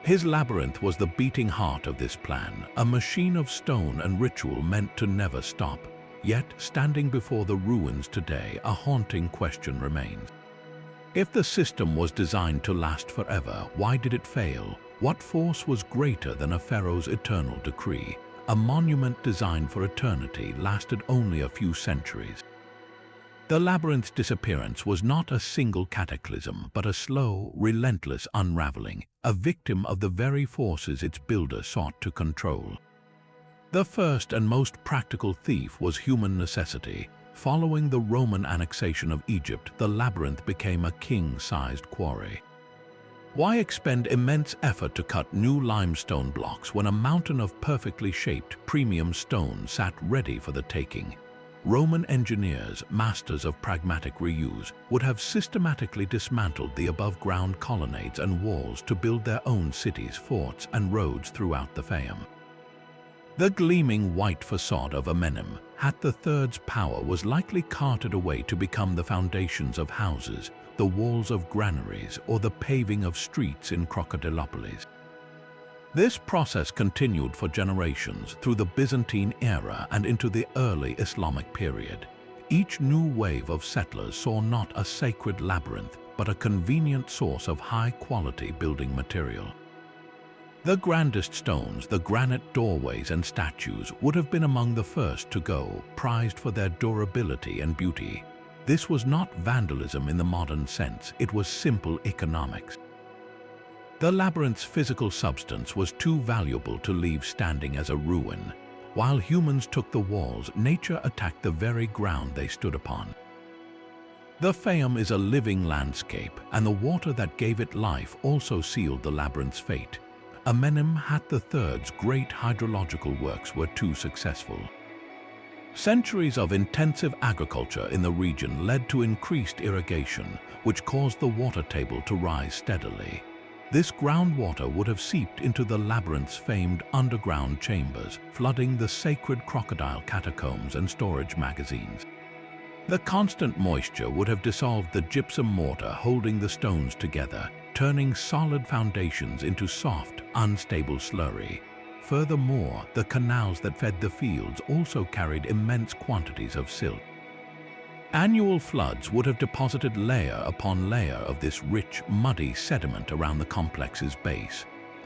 His labyrinth was the beating heart of this plan, a machine of stone and ritual meant to never stop. Yet, standing before the ruins today, a haunting question remains. If the system was designed to last forever, why did it fail? What force was greater than a pharaoh's eternal decree? A monument designed for eternity lasted only a few centuries. The labyrinth's disappearance was not a single cataclysm, but a slow, relentless unraveling, a victim of the very forces its builder sought to control. The first and most practical thief was human necessity. Following the Roman annexation of Egypt, the labyrinth became a king-sized quarry. Why expend immense effort to cut new limestone blocks when a mountain of perfectly shaped premium stone sat ready for the taking? Roman engineers, masters of pragmatic reuse, would have systematically dismantled the above-ground colonnades and walls to build their own cities, forts, and roads throughout the Fayum. The gleaming white facade of Amenemhat III's power was likely carted away to become the foundations of houses, the walls of granaries, or the paving of streets in Crocodilopolis. This process continued for generations through the Byzantine era and into the early Islamic period. Each new wave of settlers saw not a sacred labyrinth, but a convenient source of high-quality building material. The grandest stones, the granite doorways and statues, would have been among the first to go, prized for their durability and beauty. This was not vandalism in the modern sense, it was simple economics. The labyrinth's physical substance was too valuable to leave standing as a ruin. While humans took the walls, nature attacked the very ground they stood upon. The Fayum is a living landscape, and the water that gave it life also sealed the labyrinth's fate. Amenemhat III's great hydrological works were too successful. Centuries of intensive agriculture in the region led to increased irrigation, which caused the water table to rise steadily. This groundwater would have seeped into the labyrinth's famed underground chambers, flooding the sacred crocodile catacombs and storage magazines. The constant moisture would have dissolved the gypsum mortar holding the stones together, turning solid foundations into soft, unstable slurry. Furthermore, the canals that fed the fields also carried immense quantities of silt. Annual floods would have deposited layer upon layer of this rich, muddy sediment around the complex's base.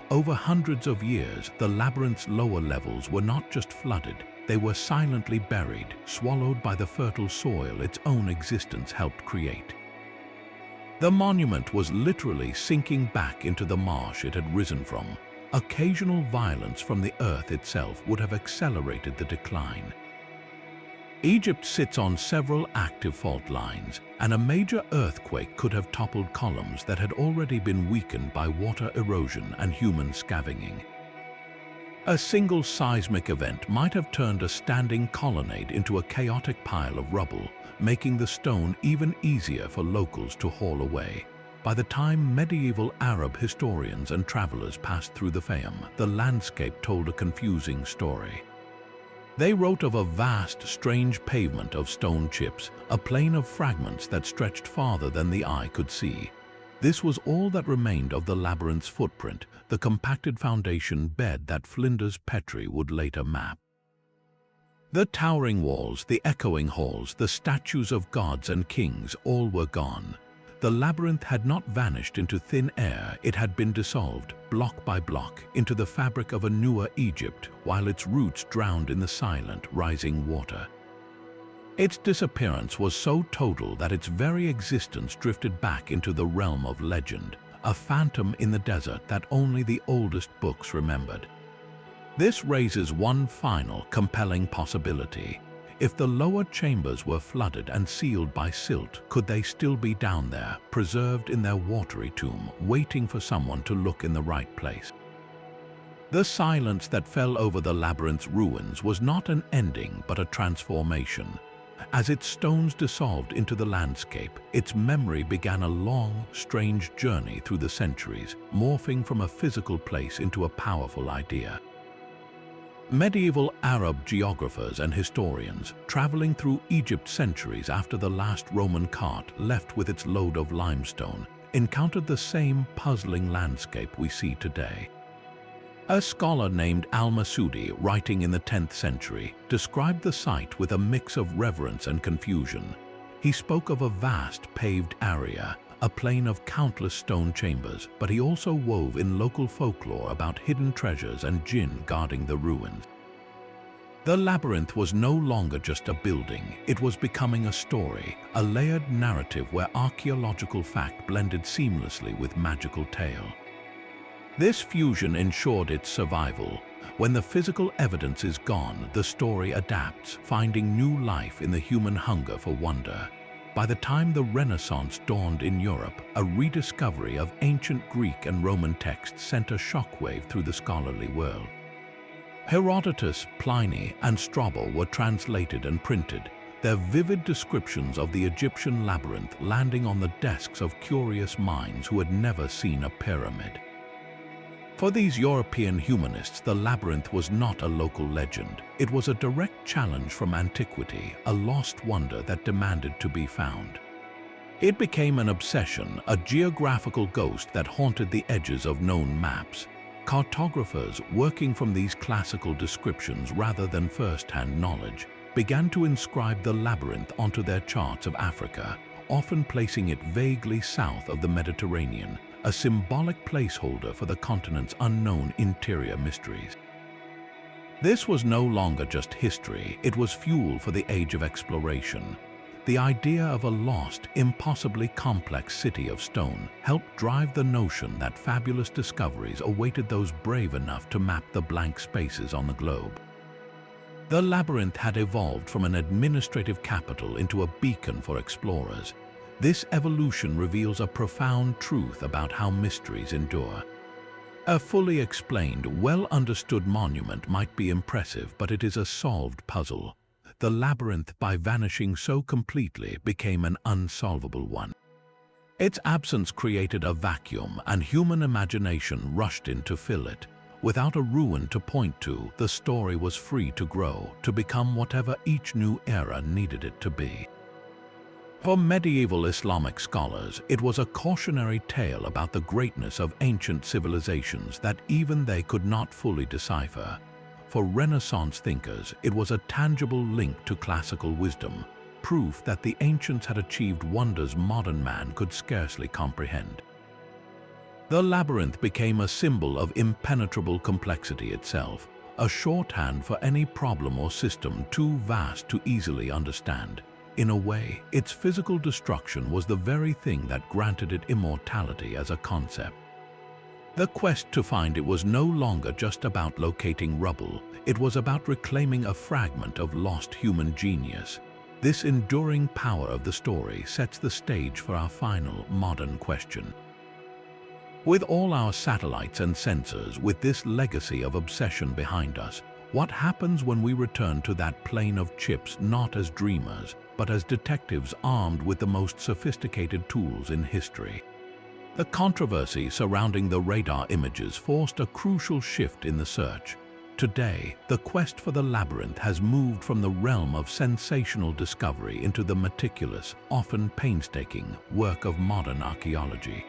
Over hundreds of years, the labyrinth's lower levels were not just flooded, they were silently buried, swallowed by the fertile soil its own existence helped create. The monument was literally sinking back into the marsh it had risen from. Occasional violence from the earth itself would have accelerated the decline. Egypt sits on several active fault lines, and a major earthquake could have toppled columns that had already been weakened by water erosion and human scavenging. A single seismic event might have turned a standing colonnade into a chaotic pile of rubble, making the stone even easier for locals to haul away. By the time medieval Arab historians and travelers passed through the Fayum, the landscape told a confusing story. They wrote of a vast, strange pavement of stone chips, a plain of fragments that stretched farther than the eye could see. This was all that remained of the labyrinth's footprint, the compacted foundation bed that Flinders Petrie would later map. The towering walls, the echoing halls, the statues of gods and kings, all were gone. The labyrinth had not vanished into thin air, it had been dissolved, block by block, into the fabric of a newer Egypt, while its roots drowned in the silent, rising water. Its disappearance was so total that its very existence drifted back into the realm of legend, a phantom in the desert that only the oldest books remembered. This raises one final, compelling possibility. If the lower chambers were flooded and sealed by silt, could they still be down there, preserved in their watery tomb, waiting for someone to look in the right place? The silence that fell over the labyrinth's ruins was not an ending but a transformation. As its stones dissolved into the landscape, its memory began a long, strange journey through the centuries, morphing from a physical place into a powerful idea. Medieval Arab geographers and historians, traveling through Egypt centuries after the last Roman cart left with its load of limestone, encountered the same puzzling landscape we see today. A scholar named al-Masudi, writing in the 10th century, described the site with a mix of reverence and confusion. He spoke of a vast paved area, a plain of countless stone chambers, but he also wove in local folklore about hidden treasures and jinn guarding the ruins. The labyrinth was no longer just a building, it was becoming a story, a layered narrative where archaeological fact blended seamlessly with magical tale. This fusion ensured its survival. When the physical evidence is gone, the story adapts, finding new life in the human hunger for wonder. By the time the Renaissance dawned in Europe, a rediscovery of ancient Greek and Roman texts sent a shockwave through the scholarly world. Herodotus, Pliny, and Strabo were translated and printed, their vivid descriptions of the Egyptian labyrinth landing on the desks of curious minds who had never seen a pyramid. For these European humanists, the labyrinth was not a local legend. It was a direct challenge from antiquity, a lost wonder that demanded to be found. It became an obsession, a geographical ghost that haunted the edges of known maps. Cartographers, working from these classical descriptions rather than first-hand knowledge, began to inscribe the labyrinth onto their charts of Africa, often placing it vaguely south of the Mediterranean, a symbolic placeholder for the continent's unknown interior mysteries. This was no longer just history, it was fuel for the age of exploration. The idea of a lost, impossibly complex city of stone helped drive the notion that fabulous discoveries awaited those brave enough to map the blank spaces on the globe. The labyrinth had evolved from an administrative capital into a beacon for explorers. This evolution reveals a profound truth about how mysteries endure. A fully explained, well-understood monument might be impressive, but it is a solved puzzle. The labyrinth, by vanishing so completely, became an unsolvable one. Its absence created a vacuum, and human imagination rushed in to fill it. Without a ruin to point to, the story was free to grow, to become whatever each new era needed it to be. For medieval Islamic scholars, it was a cautionary tale about the greatness of ancient civilizations that even they could not fully decipher. For Renaissance thinkers, it was a tangible link to classical wisdom, proof that the ancients had achieved wonders modern man could scarcely comprehend. The labyrinth became a symbol of impenetrable complexity itself, a shorthand for any problem or system too vast to easily understand. In a way, its physical destruction was the very thing that granted it immortality as a concept. The quest to find it was no longer just about locating rubble, it was about reclaiming a fragment of lost human genius. This enduring power of the story sets the stage for our final, modern question. With all our satellites and sensors, with this legacy of obsession behind us, what happens when we return to that plane of chips not as dreamers, but as detectives armed with the most sophisticated tools in history? The controversy surrounding the radar images forced a crucial shift in the search. Today, the quest for the labyrinth has moved from the realm of sensational discovery into the meticulous, often painstaking, work of modern archaeology.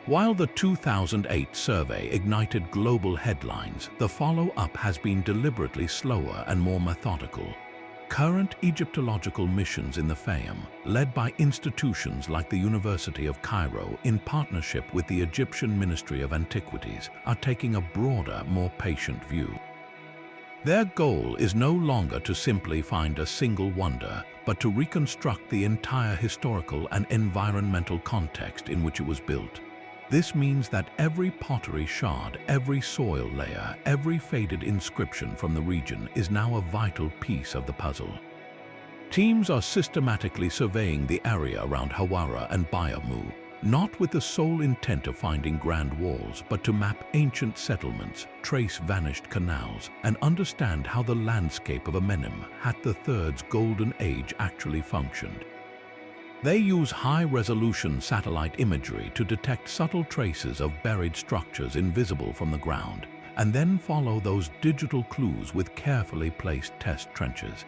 While the 2008 survey ignited global headlines, the follow-up has been deliberately slower and more methodical. Current Egyptological missions in the Fayum, led by institutions like the University of Cairo in partnership with the Egyptian Ministry of Antiquities, are taking a broader, more patient view. Their goal is no longer to simply find a single wonder, but to reconstruct the entire historical and environmental context in which it was built. This means that every pottery shard, every soil layer, every faded inscription from the region is now a vital piece of the puzzle. Teams are systematically surveying the area around Hawara and Bayamu, not with the sole intent of finding grand walls, but to map ancient settlements, trace vanished canals, and understand how the landscape of Amenemhat III's golden age actually functioned. They use high-resolution satellite imagery to detect subtle traces of buried structures invisible from the ground, and then follow those digital clues with carefully placed test trenches.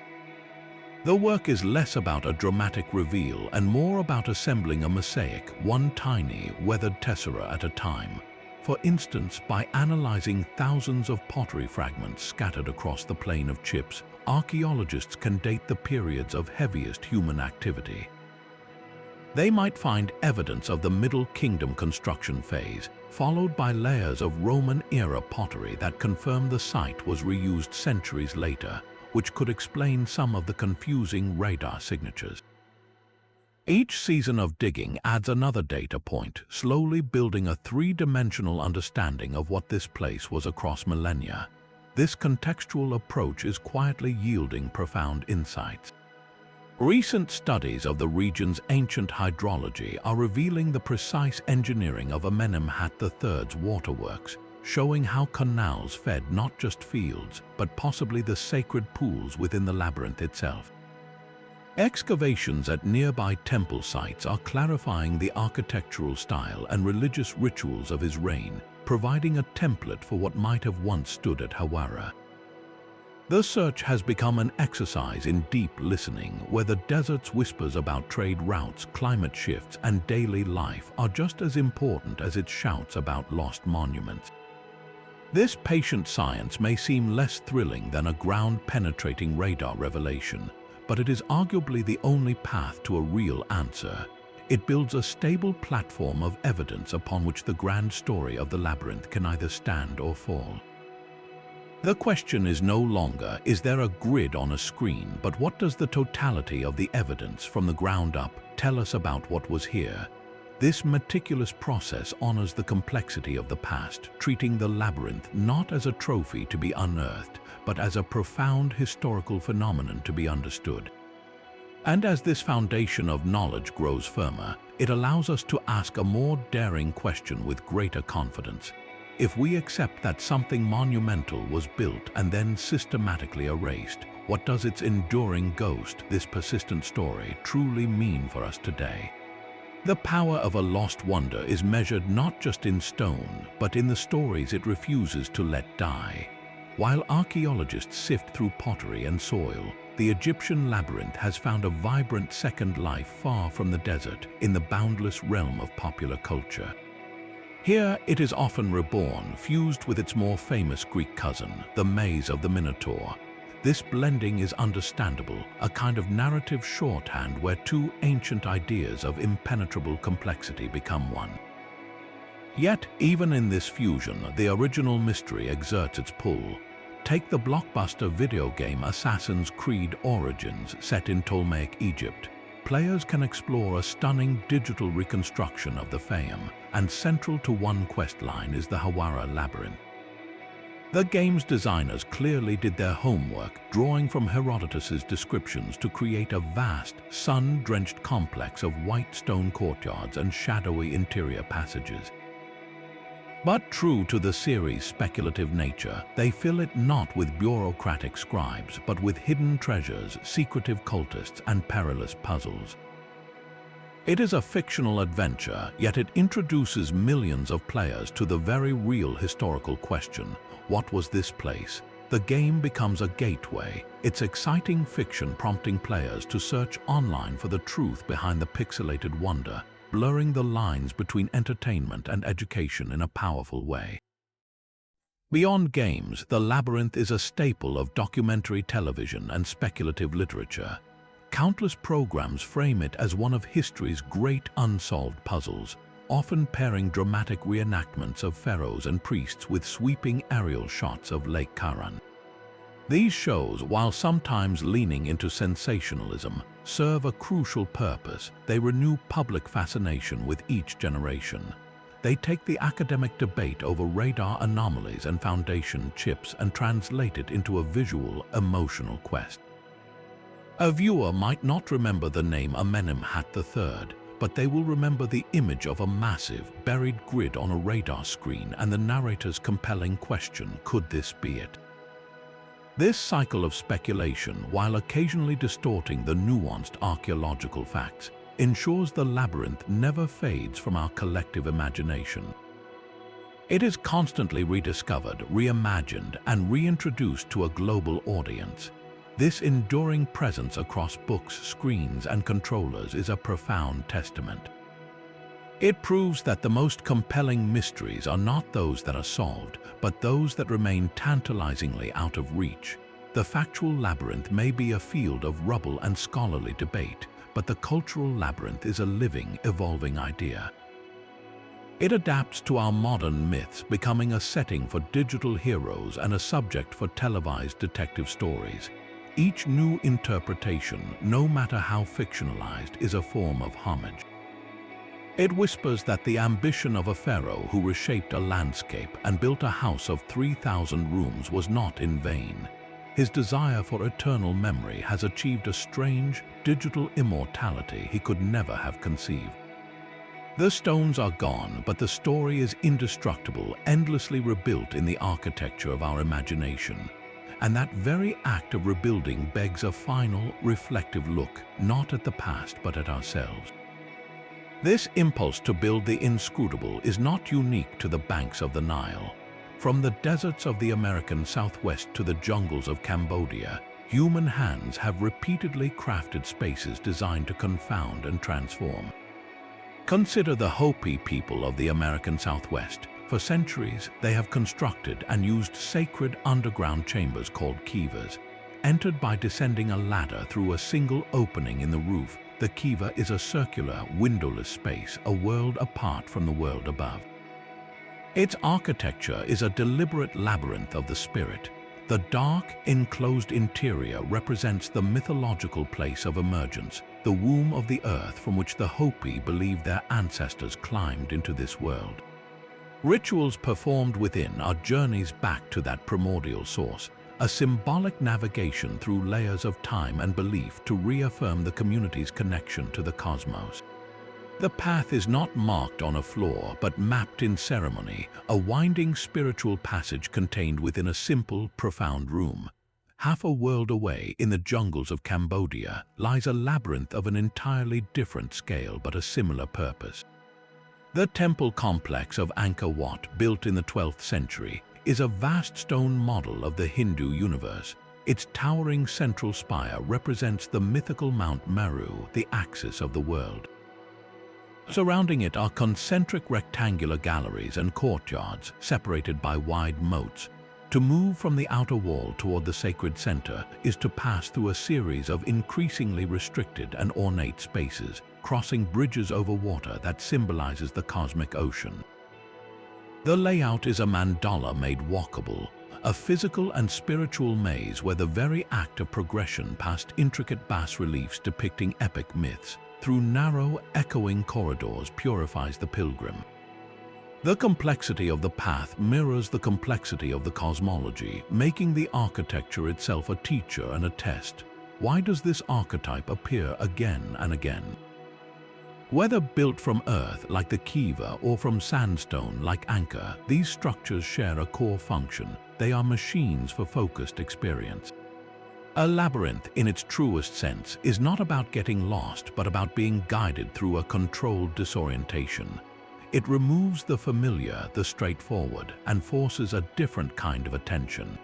The work is less about a dramatic reveal and more about assembling a mosaic, one tiny, weathered tessera at a time. For instance, by analyzing thousands of pottery fragments scattered across the plain of chips, archaeologists can date the periods of heaviest human activity. They might find evidence of the Middle Kingdom construction phase, followed by layers of Roman-era pottery that confirm the site was reused centuries later, which could explain some of the confusing radar signatures. Each season of digging adds another data point, slowly building a three-dimensional understanding of what this place was across millennia. This contextual approach is quietly yielding profound insights. Recent studies of the region's ancient hydrology are revealing the precise engineering of Amenemhat III's waterworks, showing how canals fed not just fields, but possibly the sacred pools within the labyrinth itself. Excavations at nearby temple sites are clarifying the architectural style and religious rituals of his reign, providing a template for what might have once stood at Hawara. The search has become an exercise in deep listening, where the desert's whispers about trade routes, climate shifts, and daily life are just as important as its shouts about lost monuments. This patient science may seem less thrilling than a ground-penetrating radar revelation, but it is arguably the only path to a real answer. It builds a stable platform of evidence upon which the grand story of the labyrinth can either stand or fall. The question is no longer, is there a grid on a screen, but what does the totality of the evidence from the ground up tell us about what was here? This meticulous process honors the complexity of the past, treating the labyrinth not as a trophy to be unearthed, but as a profound historical phenomenon to be understood. And as this foundation of knowledge grows firmer, it allows us to ask a more daring question with greater confidence. If we accept that something monumental was built and then systematically erased, what does its enduring ghost, this persistent story, truly mean for us today? The power of a lost wonder is measured not just in stone, but in the stories it refuses to let die. While archaeologists sift through pottery and soil, the Egyptian labyrinth has found a vibrant second life far from the desert, in the boundless realm of popular culture. Here it is often reborn, fused with its more famous Greek cousin, the maze of the Minotaur. This blending is understandable, a kind of narrative shorthand where two ancient ideas of impenetrable complexity become one. Yet, even in this fusion, the original mystery exerts its pull. Take the blockbuster video game Assassin's Creed Origins, set in Ptolemaic Egypt. Players can explore a stunning digital reconstruction of the Fayum, and central to one questline is the Hawara labyrinth. The game's designers clearly did their homework, drawing from Herodotus's descriptions to create a vast, sun-drenched complex of white stone courtyards and shadowy interior passages. But true to the series' speculative nature, they fill it not with bureaucratic scribes, but with hidden treasures, secretive cultists, and perilous puzzles. It is a fictional adventure, yet it introduces millions of players to the very real historical question: what was this place? The game becomes a gateway, its exciting fiction prompting players to search online for the truth behind the pixelated wonder, blurring the lines between entertainment and education in a powerful way. Beyond games, the labyrinth is a staple of documentary television and speculative literature. Countless programs frame it as one of history's great unsolved puzzles, often pairing dramatic reenactments of pharaohs and priests with sweeping aerial shots of Lake Moeris. These shows, while sometimes leaning into sensationalism, serve a crucial purpose. They renew public fascination with each generation. They take the academic debate over radar anomalies and foundation chips and translate it into a visual, emotional quest. A viewer might not remember the name Amenemhat III, but they will remember the image of a massive, buried grid on a radar screen and the narrator's compelling question, could this be it? This cycle of speculation, while occasionally distorting the nuanced archaeological facts, ensures the labyrinth never fades from our collective imagination. It is constantly rediscovered, reimagined, and reintroduced to a global audience. This enduring presence across books, screens, and controllers is a profound testament. It proves that the most compelling mysteries are not those that are solved, but those that remain tantalizingly out of reach. The factual labyrinth may be a field of rubble and scholarly debate, but the cultural labyrinth is a living, evolving idea. It adapts to our modern myths, becoming a setting for digital heroes and a subject for televised detective stories. Each new interpretation, no matter how fictionalized, is a form of homage. It whispers that the ambition of a pharaoh who reshaped a landscape and built a house of 3,000 rooms was not in vain. His desire for eternal memory has achieved a strange, digital immortality he could never have conceived. The stones are gone, but the story is indestructible, endlessly rebuilt in the architecture of our imagination. And that very act of rebuilding begs a final, reflective look, not at the past, but at ourselves. This impulse to build the inscrutable is not unique to the banks of the Nile. From the deserts of the American Southwest to the jungles of Cambodia, human hands have repeatedly crafted spaces designed to confound and transform. Consider the Hopi people of the American Southwest. For centuries, they have constructed and used sacred underground chambers called kivas. Entered by descending a ladder through a single opening in the roof, the kiva is a circular, windowless space, a world apart from the world above. Its architecture is a deliberate labyrinth of the spirit. The dark, enclosed interior represents the mythological place of emergence, the womb of the earth from which the Hopi believed their ancestors climbed into this world. Rituals performed within are journeys back to that primordial source, a symbolic navigation through layers of time and belief to reaffirm the community's connection to the cosmos. The path is not marked on a floor, but mapped in ceremony, a winding spiritual passage contained within a simple, profound room. Half a world away, in the jungles of Cambodia, lies a labyrinth of an entirely different scale but a similar purpose. The temple complex of Angkor Wat, built in the 12th century, is a vast stone model of the Hindu universe. Its towering central spire represents the mythical Mount Meru, the axis of the world. Surrounding it are concentric rectangular galleries and courtyards separated by wide moats. To move from the outer wall toward the sacred center is to pass through a series of increasingly restricted and ornate spaces, crossing bridges over water that symbolizes the cosmic ocean. The layout is a mandala made walkable, a physical and spiritual maze where the very act of progression past intricate bas-reliefs depicting epic myths through narrow, echoing corridors purifies the pilgrim. The complexity of the path mirrors the complexity of the cosmology, making the architecture itself a teacher and a test. Why does this archetype appear again and again? Whether built from earth like the kiva or from sandstone like Angkor, these structures share a core function. They are machines for focused experience. A labyrinth, in its truest sense, is not about getting lost, but about being guided through a controlled disorientation. It removes the familiar, the straightforward, and forces a different kind of attention.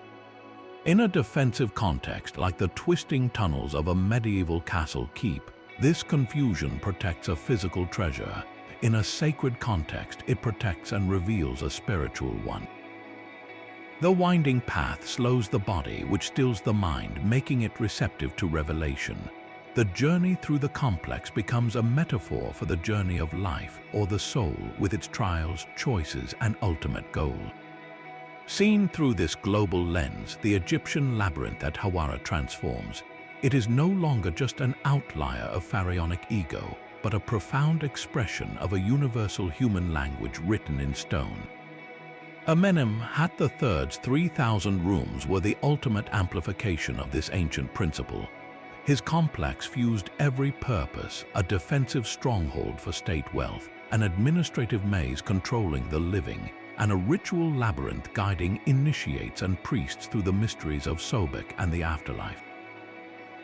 In a defensive context, like the twisting tunnels of a medieval castle keep, this confusion protects a physical treasure. In a sacred context, it protects and reveals a spiritual one. The winding path slows the body, which stills the mind, making it receptive to revelation. The journey through the complex becomes a metaphor for the journey of life, or the soul, with its trials, choices, and ultimate goal. Seen through this global lens, the Egyptian labyrinth at Hawara transforms. It is no longer just an outlier of pharaonic ego, but a profound expression of a universal human language written in stone. Amenemhat III's 3,000 rooms were the ultimate amplification of this ancient principle. His complex fused every purpose, a defensive stronghold for state wealth, an administrative maze controlling the living, and a ritual labyrinth guiding initiates and priests through the mysteries of Sobek and the afterlife.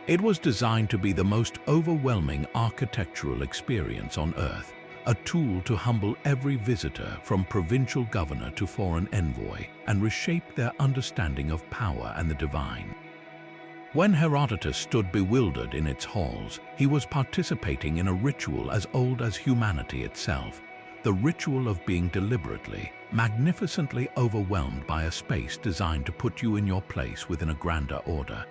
It was designed to be the most overwhelming architectural experience on Earth, a tool to humble every visitor from provincial governor to foreign envoy and reshape their understanding of power and the divine. When Herodotus stood bewildered in its halls, he was participating in a ritual as old as humanity itself, the ritual of being deliberately, magnificently overwhelmed by a space designed to put you in your place within a grander order.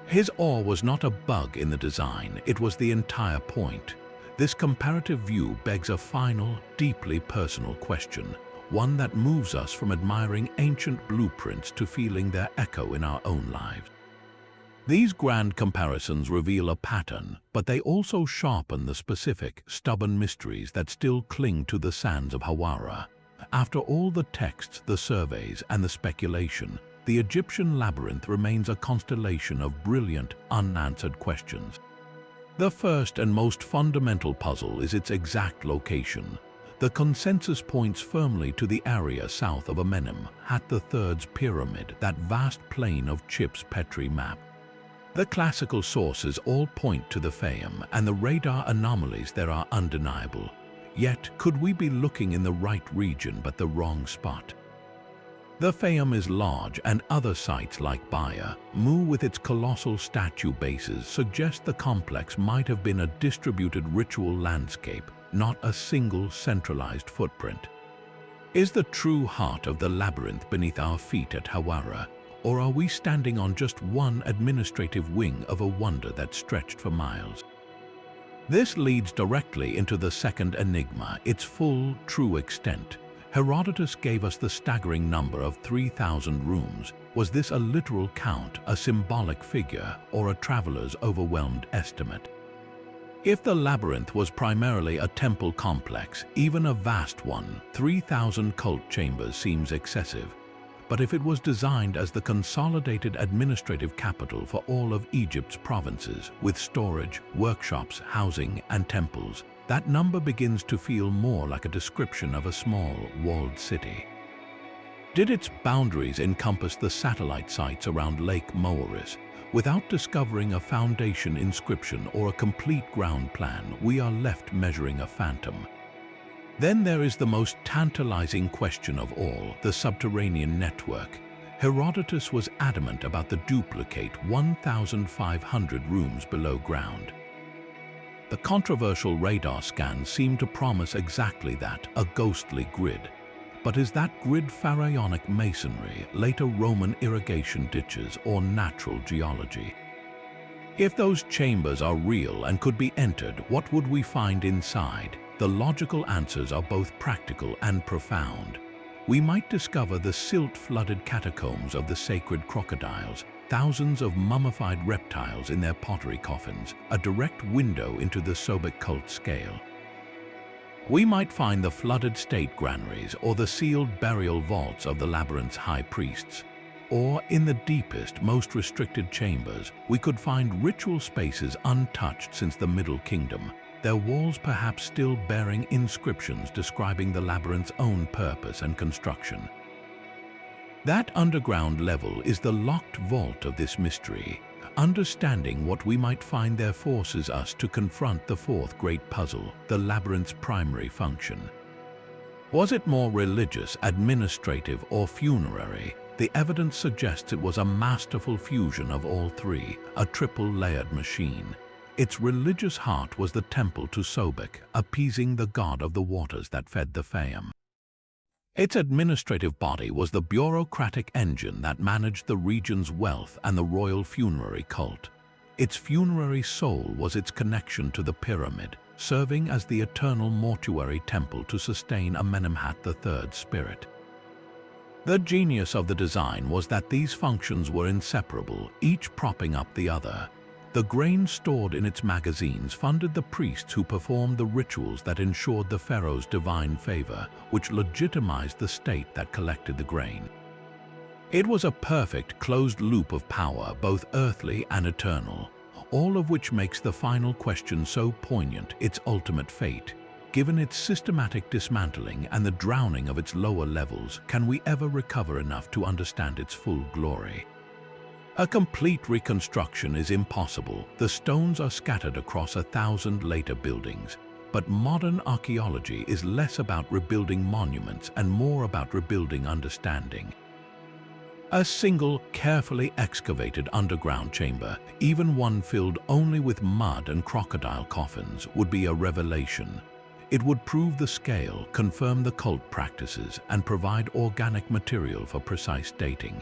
His awe was not a bug in the design, it was the entire point. This comparative view begs a final, deeply personal question, one that moves us from admiring ancient blueprints to feeling their echo in our own lives. These grand comparisons reveal a pattern, but they also sharpen the specific, stubborn mysteries that still cling to the sands of Hawara. After all the texts, the surveys, and the speculation, the Egyptian labyrinth remains a constellation of brilliant, unanswered questions. The first and most fundamental puzzle is its exact location. The consensus points firmly to the area south of Amenemhat III's pyramid, that vast plain of Chip's Petrie map. The classical sources all point to the Fayum, and the radar anomalies there are undeniable. Yet, could we be looking in the right region but the wrong spot? The Fayum is large, and other sites like Bayamu with its colossal statue bases suggest the complex might have been a distributed ritual landscape, not a single centralized footprint. Is the true heart of the labyrinth beneath our feet at Hawara, or are we standing on just one administrative wing of a wonder that stretched for miles? This leads directly into the second enigma, its full, true extent. Herodotus gave us the staggering number of 3,000 rooms. Was this a literal count, a symbolic figure, or a traveler's overwhelmed estimate? If the labyrinth was primarily a temple complex, even a vast one, 3,000 cult chambers seems excessive. But if it was designed as the consolidated administrative capital for all of Egypt's provinces, with storage, workshops, housing, and temples, that number begins to feel more like a description of a small, walled city. Did its boundaries encompass the satellite sites around Lake Moeris? Without discovering a foundation inscription or a complete ground plan, we are left measuring a phantom. Then there is the most tantalizing question of all, the subterranean network. Herodotus was adamant about the duplicate 1,500 rooms below ground. The controversial radar scans seem to promise exactly that, a ghostly grid. But is that grid pharaonic masonry, later Roman irrigation ditches, or natural geology? If those chambers are real and could be entered, what would we find inside? The logical answers are both practical and profound. We might discover the silt-flooded catacombs of the sacred crocodiles, thousands of mummified reptiles in their pottery coffins, a direct window into the Sobek cult scale. We might find the flooded state granaries or the sealed burial vaults of the labyrinth's high priests. Or, in the deepest, most restricted chambers, we could find ritual spaces untouched since the Middle Kingdom, their walls perhaps still bearing inscriptions describing the labyrinth's own purpose and construction. That underground level is the locked vault of this mystery. Understanding what we might find there forces us to confront the fourth great puzzle, the labyrinth's primary function. Was it more religious, administrative, or funerary? The evidence suggests it was a masterful fusion of all three, a triple-layered machine. Its religious heart was the temple to Sobek, appeasing the god of the waters that fed the Fayum. Its administrative body was the bureaucratic engine that managed the region's wealth and the royal funerary cult. Its funerary soul was its connection to the pyramid, serving as the eternal mortuary temple to sustain Amenemhat III's spirit. The genius of the design was that these functions were inseparable, each propping up the other. The grain stored in its magazines funded the priests who performed the rituals that ensured the pharaoh's divine favor, which legitimized the state that collected the grain. It was a perfect closed loop of power, both earthly and eternal, all of which makes the final question so poignant, its ultimate fate. Given its systematic dismantling and the drowning of its lower levels, can we ever recover enough to understand its full glory? A complete reconstruction is impossible. The stones are scattered across 1,000 later buildings. But modern archaeology is less about rebuilding monuments and more about rebuilding understanding. A single, carefully excavated underground chamber, even one filled only with mud and crocodile coffins, would be a revelation. It would prove the scale, confirm the cult practices, and provide organic material for precise dating.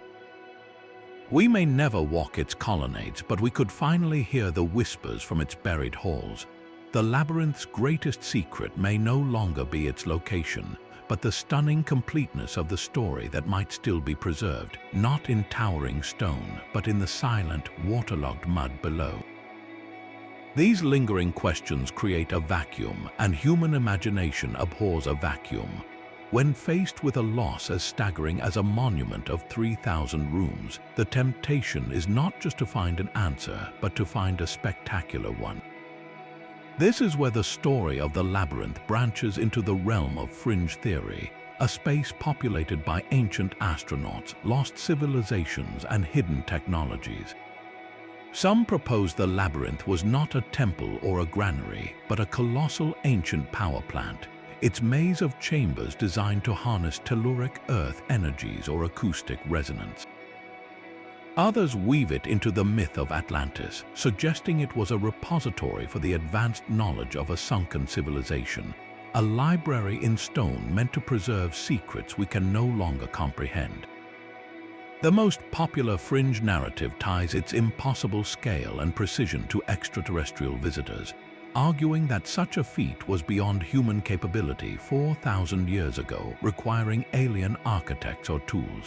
We may never walk its colonnades, but we could finally hear the whispers from its buried halls. The labyrinth's greatest secret may no longer be its location, but the stunning completeness of the story that might still be preserved, not in towering stone, but in the silent, waterlogged mud below. These lingering questions create a vacuum, and human imagination abhors a vacuum. When faced with a loss as staggering as a monument of 3,000 rooms, the temptation is not just to find an answer, but to find a spectacular one. This is where the story of the labyrinth branches into the realm of fringe theory, a space populated by ancient astronauts, lost civilizations, and hidden technologies. Some propose the labyrinth was not a temple or a granary, but a colossal ancient power plant, its maze of chambers designed to harness telluric earth energies or acoustic resonance. Others weave it into the myth of Atlantis, suggesting it was a repository for the advanced knowledge of a sunken civilization, a library in stone meant to preserve secrets we can no longer comprehend. The most popular fringe narrative ties its impossible scale and precision to extraterrestrial visitors, arguing that such a feat was beyond human capability 4,000 years ago, requiring alien architects or tools.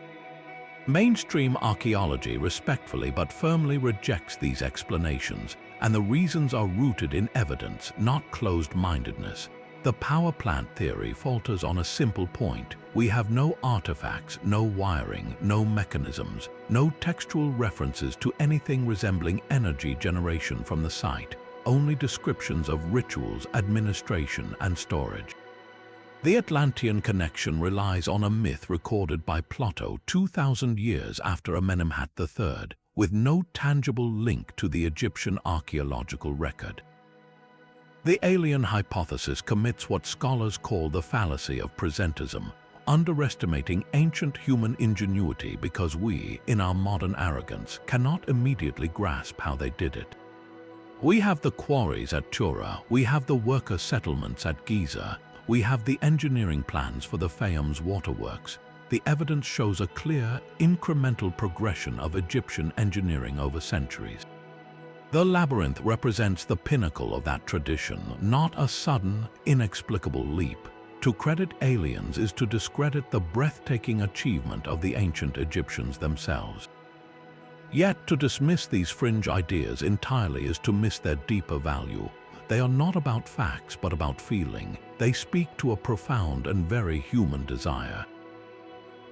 Mainstream archaeology respectfully but firmly rejects these explanations, and the reasons are rooted in evidence, not closed-mindedness. The power plant theory falters on a simple point. We have no artifacts, no wiring, no mechanisms, no textual references to anything resembling energy generation from the site, only descriptions of rituals, administration, and storage. The Atlantean connection relies on a myth recorded by Plato 2,000 years after Amenemhat III, with no tangible link to the Egyptian archaeological record. The alien hypothesis commits what scholars call the fallacy of presentism, underestimating ancient human ingenuity because we, in our modern arrogance, cannot immediately grasp how they did it. We have the quarries at Tura, we have the worker settlements at Giza, we have the engineering plans for the Fayum's waterworks. The evidence shows a clear, incremental progression of Egyptian engineering over centuries. The labyrinth represents the pinnacle of that tradition, not a sudden, inexplicable leap. To credit aliens is to discredit the breathtaking achievement of the ancient Egyptians themselves. Yet, to dismiss these fringe ideas entirely is to miss their deeper value. They are not about facts, but about feeling. They speak to a profound and very human desire.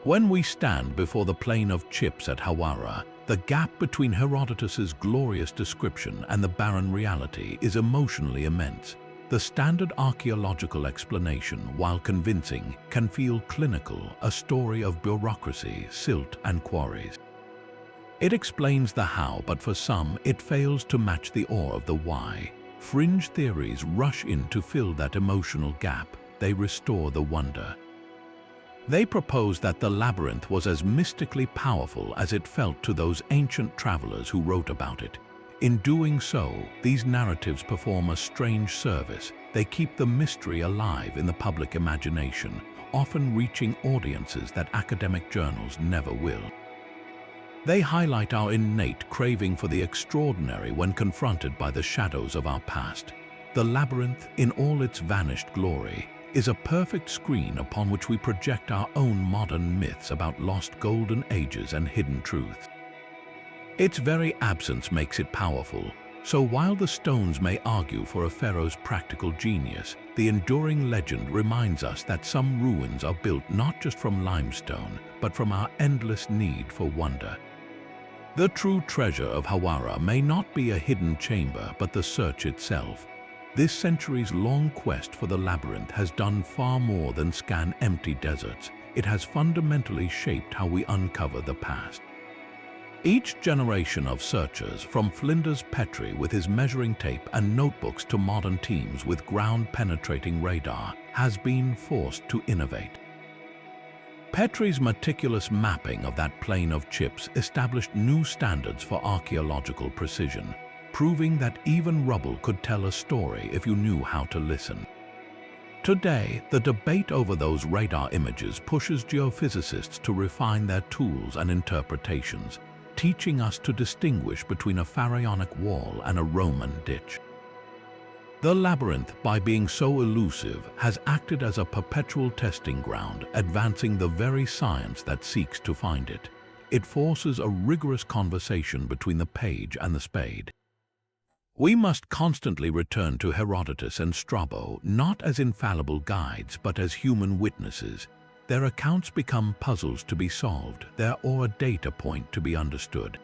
When we stand before the plain of chips at Hawara, the gap between Herodotus's glorious description and the barren reality is emotionally immense. The standard archaeological explanation, while convincing, can feel clinical, a story of bureaucracy, silt, and quarries. It explains the how, but for some, it fails to match the awe of the why. Fringe theories rush in to fill that emotional gap. They restore the wonder. They propose that the labyrinth was as mystically powerful as it felt to those ancient travelers who wrote about it. In doing so, these narratives perform a strange service. They keep the mystery alive in the public imagination, often reaching audiences that academic journals never will. They highlight our innate craving for the extraordinary when confronted by the shadows of our past. The labyrinth, in all its vanished glory, is a perfect screen upon which we project our own modern myths about lost golden ages and hidden truths. Its very absence makes it powerful, so while the stones may argue for a pharaoh's practical genius, the enduring legend reminds us that some ruins are built not just from limestone, but from our endless need for wonder. The true treasure of Hawara may not be a hidden chamber, but the search itself. This centuries-long quest for the labyrinth has done far more than scan empty deserts. It has fundamentally shaped how we uncover the past. Each generation of searchers, from Flinders Petrie with his measuring tape and notebooks to modern teams with ground-penetrating radar, has been forced to innovate. Petrie's meticulous mapping of that plain of chips established new standards for archaeological precision, proving that even rubble could tell a story if you knew how to listen. Today, the debate over those radar images pushes geophysicists to refine their tools and interpretations. teaching us to distinguish between a pharaonic wall and a Roman ditch. The labyrinth, by being so elusive, has acted as a perpetual testing ground, advancing the very science that seeks to find it. It forces a rigorous conversation between the page and the spade. We must constantly return to Herodotus and Strabo, not as infallible guides, but as human witnesses. Their accounts become puzzles to be solved, or a data point to be understood.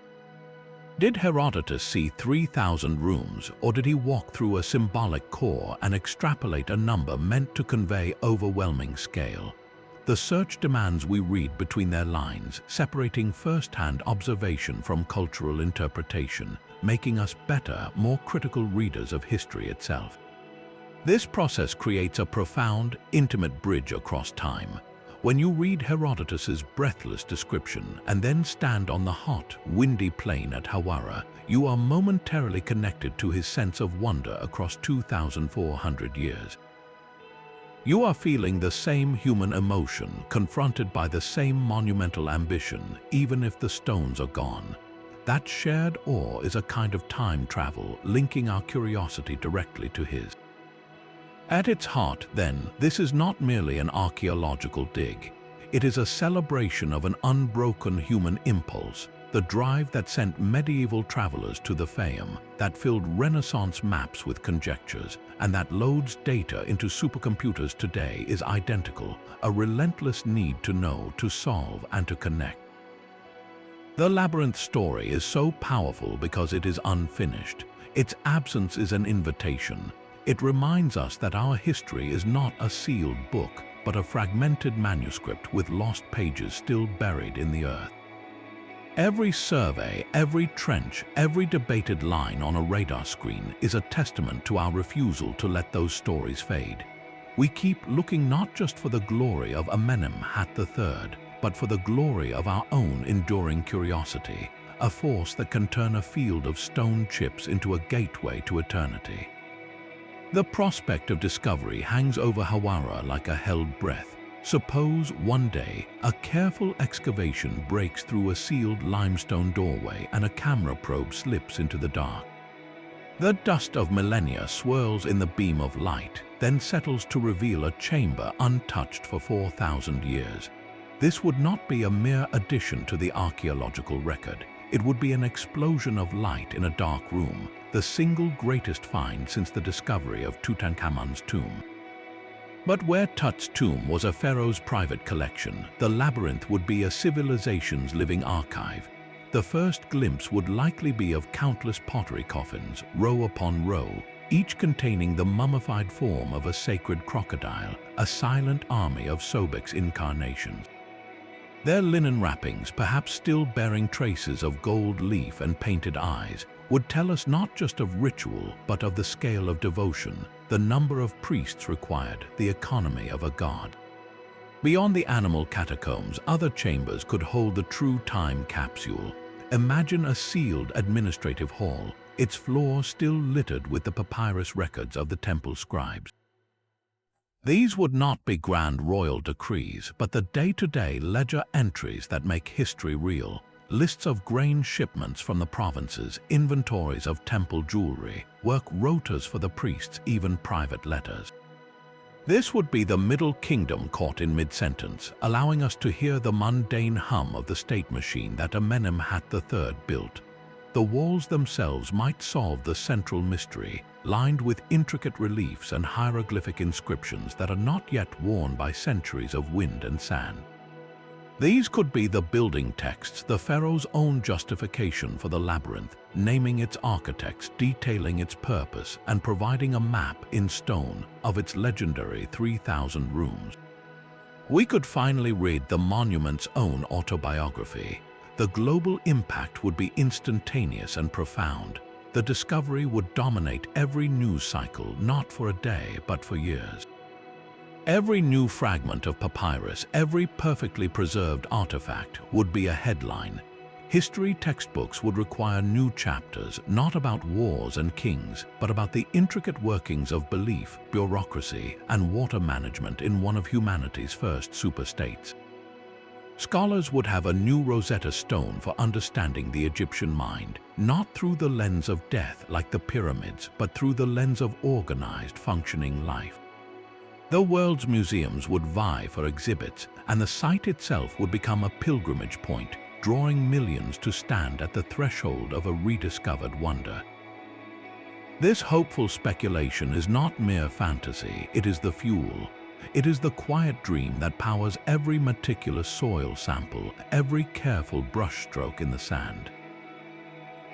Did Herodotus see 3,000 rooms, or did he walk through a symbolic core and extrapolate a number meant to convey overwhelming scale? The search demands we read between their lines, separating first-hand observation from cultural interpretation, making us better, more critical readers of history itself. This process creates a profound, intimate bridge across time. When you read Herodotus's breathless description and then stand on the hot, windy plain at Hawara, you are momentarily connected to his sense of wonder across 2,400 years. You are feeling the same human emotion, confronted by the same monumental ambition, even if the stones are gone. That shared awe is a kind of time travel, linking our curiosity directly to his. At its heart, then, this is not merely an archaeological dig. It is a celebration of an unbroken human impulse, the drive that sent medieval travelers to the Fayum, that filled Renaissance maps with conjectures, and that loads data into supercomputers today is identical, a relentless need to know, to solve, and to connect. The labyrinth story is so powerful because it is unfinished. Its absence is an invitation. It reminds us that our history is not a sealed book, but a fragmented manuscript with lost pages still buried in the earth. Every survey, every trench, every debated line on a radar screen is a testament to our refusal to let those stories fade. We keep looking not just for the glory of Amenemhat III, but for the glory of our own enduring curiosity, a force that can turn a field of stone chips into a gateway to eternity. The prospect of discovery hangs over Hawara like a held breath. Suppose one day a careful excavation breaks through a sealed limestone doorway and a camera probe slips into the dark. The dust of millennia swirls in the beam of light, then settles to reveal a chamber untouched for 4,000 years. This would not be a mere addition to the archaeological record. It would be an explosion of light in a dark room, the single greatest find since the discovery of Tutankhamun's tomb. But where Tut's tomb was a pharaoh's private collection, the labyrinth would be a civilization's living archive. The first glimpse would likely be of countless pottery coffins, row upon row, each containing the mummified form of a sacred crocodile, a silent army of Sobek's incarnations. Their linen wrappings, perhaps still bearing traces of gold leaf and painted eyes, would tell us not just of ritual, but of the scale of devotion, the number of priests required, the economy of a god. Beyond the animal catacombs, other chambers could hold the true time capsule. Imagine a sealed administrative hall, its floor still littered with the papyrus records of the temple scribes. These would not be grand royal decrees, but the day-to-day ledger entries that make history real. Lists of grain shipments from the provinces, inventories of temple jewelry, work rotas for the priests, even private letters. This would be the Middle Kingdom caught in mid-sentence, allowing us to hear the mundane hum of the state machine that Amenemhat III built. The walls themselves might solve the central mystery, lined with intricate reliefs and hieroglyphic inscriptions that are not yet worn by centuries of wind and sand. These could be the building texts, the pharaoh's own justification for the labyrinth, naming its architects, detailing its purpose, and providing a map in stone of its legendary 3,000 rooms. We could finally read the monument's own autobiography. The global impact would be instantaneous and profound. The discovery would dominate every news cycle, not for a day, but for years. Every new fragment of papyrus, every perfectly preserved artifact would be a headline. History textbooks would require new chapters, not about wars and kings, but about the intricate workings of belief, bureaucracy, and water management in one of humanity's first superstates. Scholars would have a new Rosetta Stone for understanding the Egyptian mind, not through the lens of death like the pyramids, but through the lens of organized, functioning life. The world's museums would vie for exhibits, and the site itself would become a pilgrimage point, drawing millions to stand at the threshold of a rediscovered wonder. This hopeful speculation is not mere fantasy, it is the fuel. It is the quiet dream that powers every meticulous soil sample, every careful brushstroke in the sand.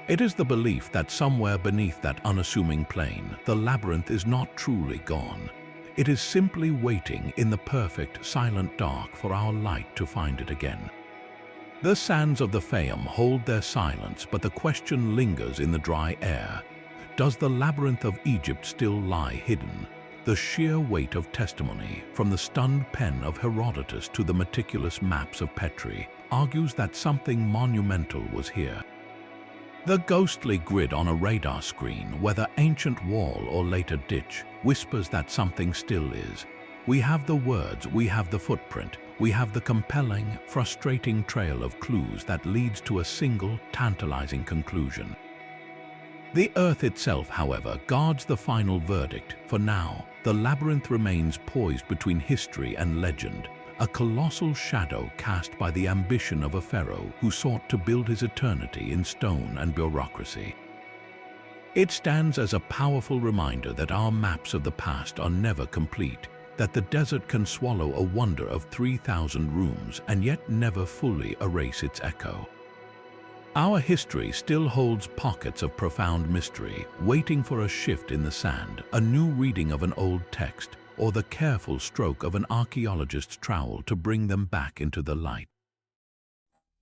It is the belief that somewhere beneath that unassuming plain, the labyrinth is not truly gone. It is simply waiting in the perfect, silent dark for our light to find it again. The sands of the Fayum hold their silence, but the question lingers in the dry air. Does the Labyrinth of Egypt still lie hidden? The sheer weight of testimony, from the stunned pen of Herodotus to the meticulous maps of Petrie, argues that something monumental was here. The ghostly grid on a radar screen, whether ancient wall or later ditch, whispers that something still is. We have the words, we have the footprint, we have the compelling, frustrating trail of clues that leads to a single, tantalizing conclusion. The earth itself, however, guards the final verdict. For now, the labyrinth remains poised between history and legend, a colossal shadow cast by the ambition of a pharaoh who sought to build his eternity in stone and bureaucracy. It stands as a powerful reminder that our maps of the past are never complete, that the desert can swallow a wonder of 3,000 rooms and yet never fully erase its echo. Our history still holds pockets of profound mystery, waiting for a shift in the sand, a new reading of an old text, or the careful stroke of an archaeologist's trowel to bring them back into the light.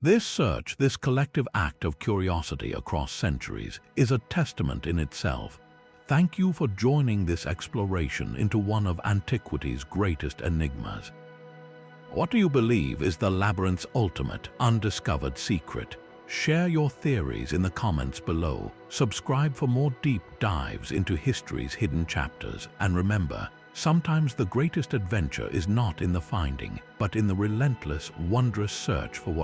This search, this collective act of curiosity across centuries, is a testament in itself. Thank you for joining this exploration into one of antiquity's greatest enigmas. What do you believe is the labyrinth's ultimate, undiscovered secret? Share your theories in the comments below. Subscribe for more deep dives into history's hidden chapters. And remember, sometimes the greatest adventure is not in the finding, but in the relentless, wondrous search for what